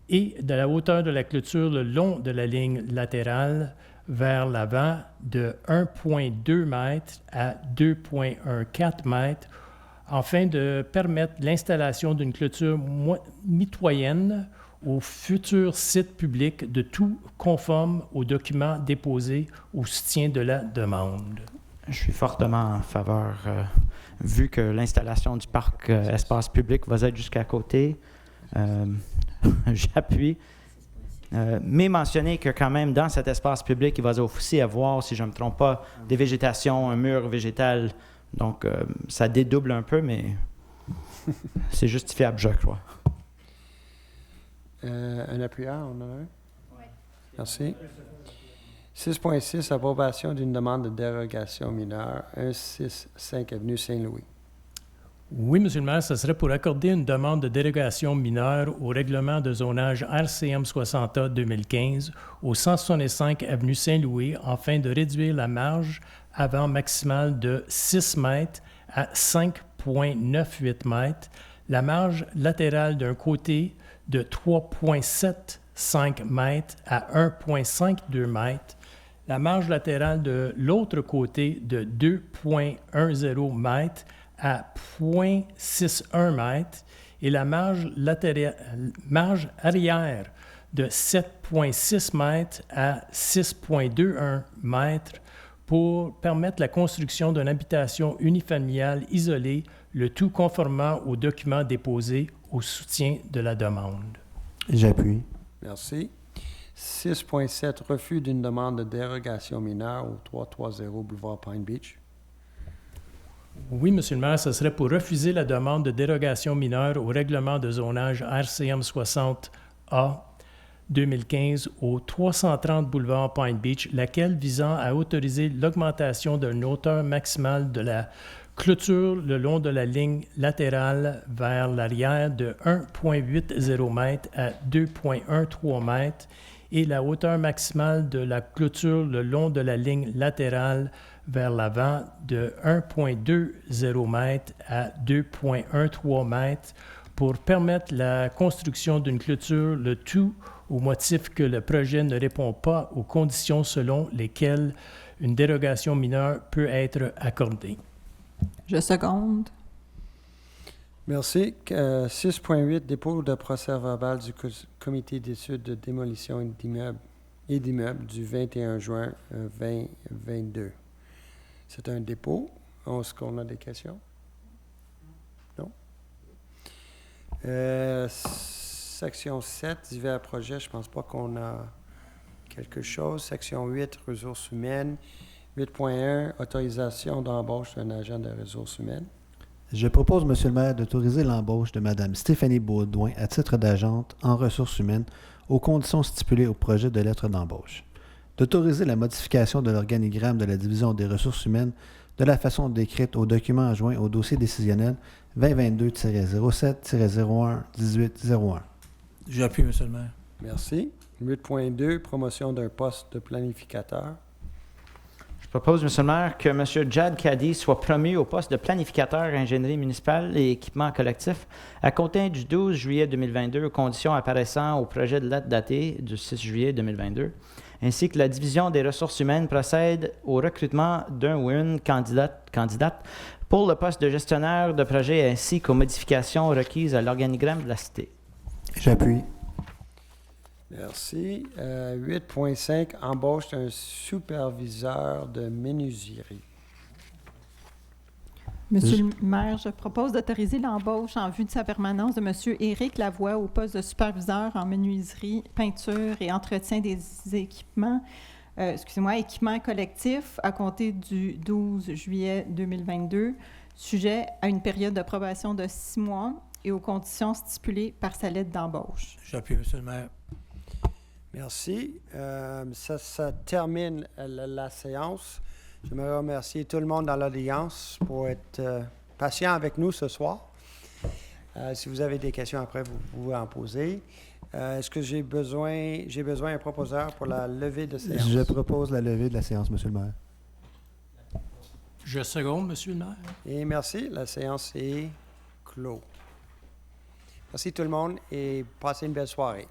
et de la hauteur de la clôture le long de la ligne latérale vers l'avant de 1,2 m à 2,14 m afin de permettre l'installation d'une clôture mitoyenne au futur site public de tout conforme aux documents déposés au soutien de la demande. Je suis fortement en faveur, vu que l'installation du parc espace public va être jusqu'à côté. J'appuie. Mais mentionner que quand même, dans cet espace public, il va aussi avoir, si je ne me trompe pas, des végétations, un mur végétal. Donc, ça dédouble un peu, mais c'est justifiable, je crois. Un appuyeur, on en a un? Oui. Merci. 6.6, approbation d'une demande de dérogation mineure, 165 avenue Saint-Louis. Oui, Monsieur le maire, ce serait pour accorder une demande de dérogation mineure au règlement de zonage RCM 60A 2015 au 165 avenue Saint-Louis afin de réduire la marge avant maximale de 6 mètres à 5,98 mètres, la marge latérale d'un côté de 3,75 mètres à 1,52 mètres, la marge latérale de l'autre côté de 2,10 mètres à 0,61 mètres et la marge arrière de 7,6 mètres à 6,21 mètres pour permettre la construction d'une habitation unifamiliale isolée, le tout conformant aux documents déposés au soutien de la demande. J'appuie. Merci. 6.7, refus d'une demande de dérogation mineure au 330 boulevard Pine Beach. Oui, Monsieur le maire, ce serait pour refuser la demande de dérogation mineure au règlement de zonage RCM 60A 2015 au 330 boulevard Pine Beach, laquelle visant à autoriser l'augmentation d'une hauteur maximale de la clôture le long de la ligne latérale vers l'arrière de 1,80 m à 2,13 m et la hauteur maximale de la clôture le long de la ligne latérale vers l'avant de 1,20 m à 2,13 m pour permettre la construction d'une clôture, le tout au motif que le projet ne répond pas aux conditions selon lesquelles une dérogation mineure peut être accordée. Je seconde. Merci. 6.8, dépôt de procès-verbal du comité d'études de démolition et d'immeubles du 21 juin 2022. C'est un dépôt. Est-ce qu'on a des questions? Non? Section 7, divers projets, je ne pense pas qu'on a quelque chose. Section 8, ressources humaines. 8.1, autorisation d'embauche d'un agent de ressources humaines. Je propose, Monsieur le maire, d'autoriser l'embauche de Mme Stéphanie Baudouin à titre d'agente en ressources humaines aux conditions stipulées au projet de lettre d'embauche. D'autoriser la modification de l'organigramme de la division des ressources humaines de la façon décrite au document joint au dossier décisionnel 2022-07-01-1801. J'appuie, Monsieur le maire. Merci. 8.2, promotion d'un poste de planificateur. Je propose, M. le maire, que M. Jad Kadi soit promu au poste de planificateur ingénierie municipale et équipement collectif à compter du 12 juillet 2022 aux conditions apparaissant au projet de lettre datée du 6 juillet 2022, ainsi que la division des ressources humaines procède au recrutement d'un ou une candidate pour le poste de gestionnaire de projet ainsi qu'aux modifications requises à l'organigramme de la cité. J'appuie. Merci. 8.5, embauche d'un superviseur de menuiserie. Monsieur le maire, je propose d'autoriser l'embauche en vue de sa permanence de Monsieur Éric Lavoie au poste de superviseur en menuiserie, peinture et entretien des équipements, équipements collectifs à compter du 12 juillet 2022, sujet à une période de probation de 6 mois et aux conditions stipulées par sa lettre d'embauche. J'appuie, Monsieur le maire. Merci. Ça termine la séance. J'aimerais remercier tout le monde dans l'audience pour être patient avec nous ce soir. Si vous avez des questions après, vous pouvez en poser. Est-ce que j'ai besoin d'un proposeur pour la levée de séance? Je propose la levée de la séance, Monsieur le maire. Je seconde, Monsieur le maire. Et merci. La séance est close. Merci tout le monde et passez une belle soirée.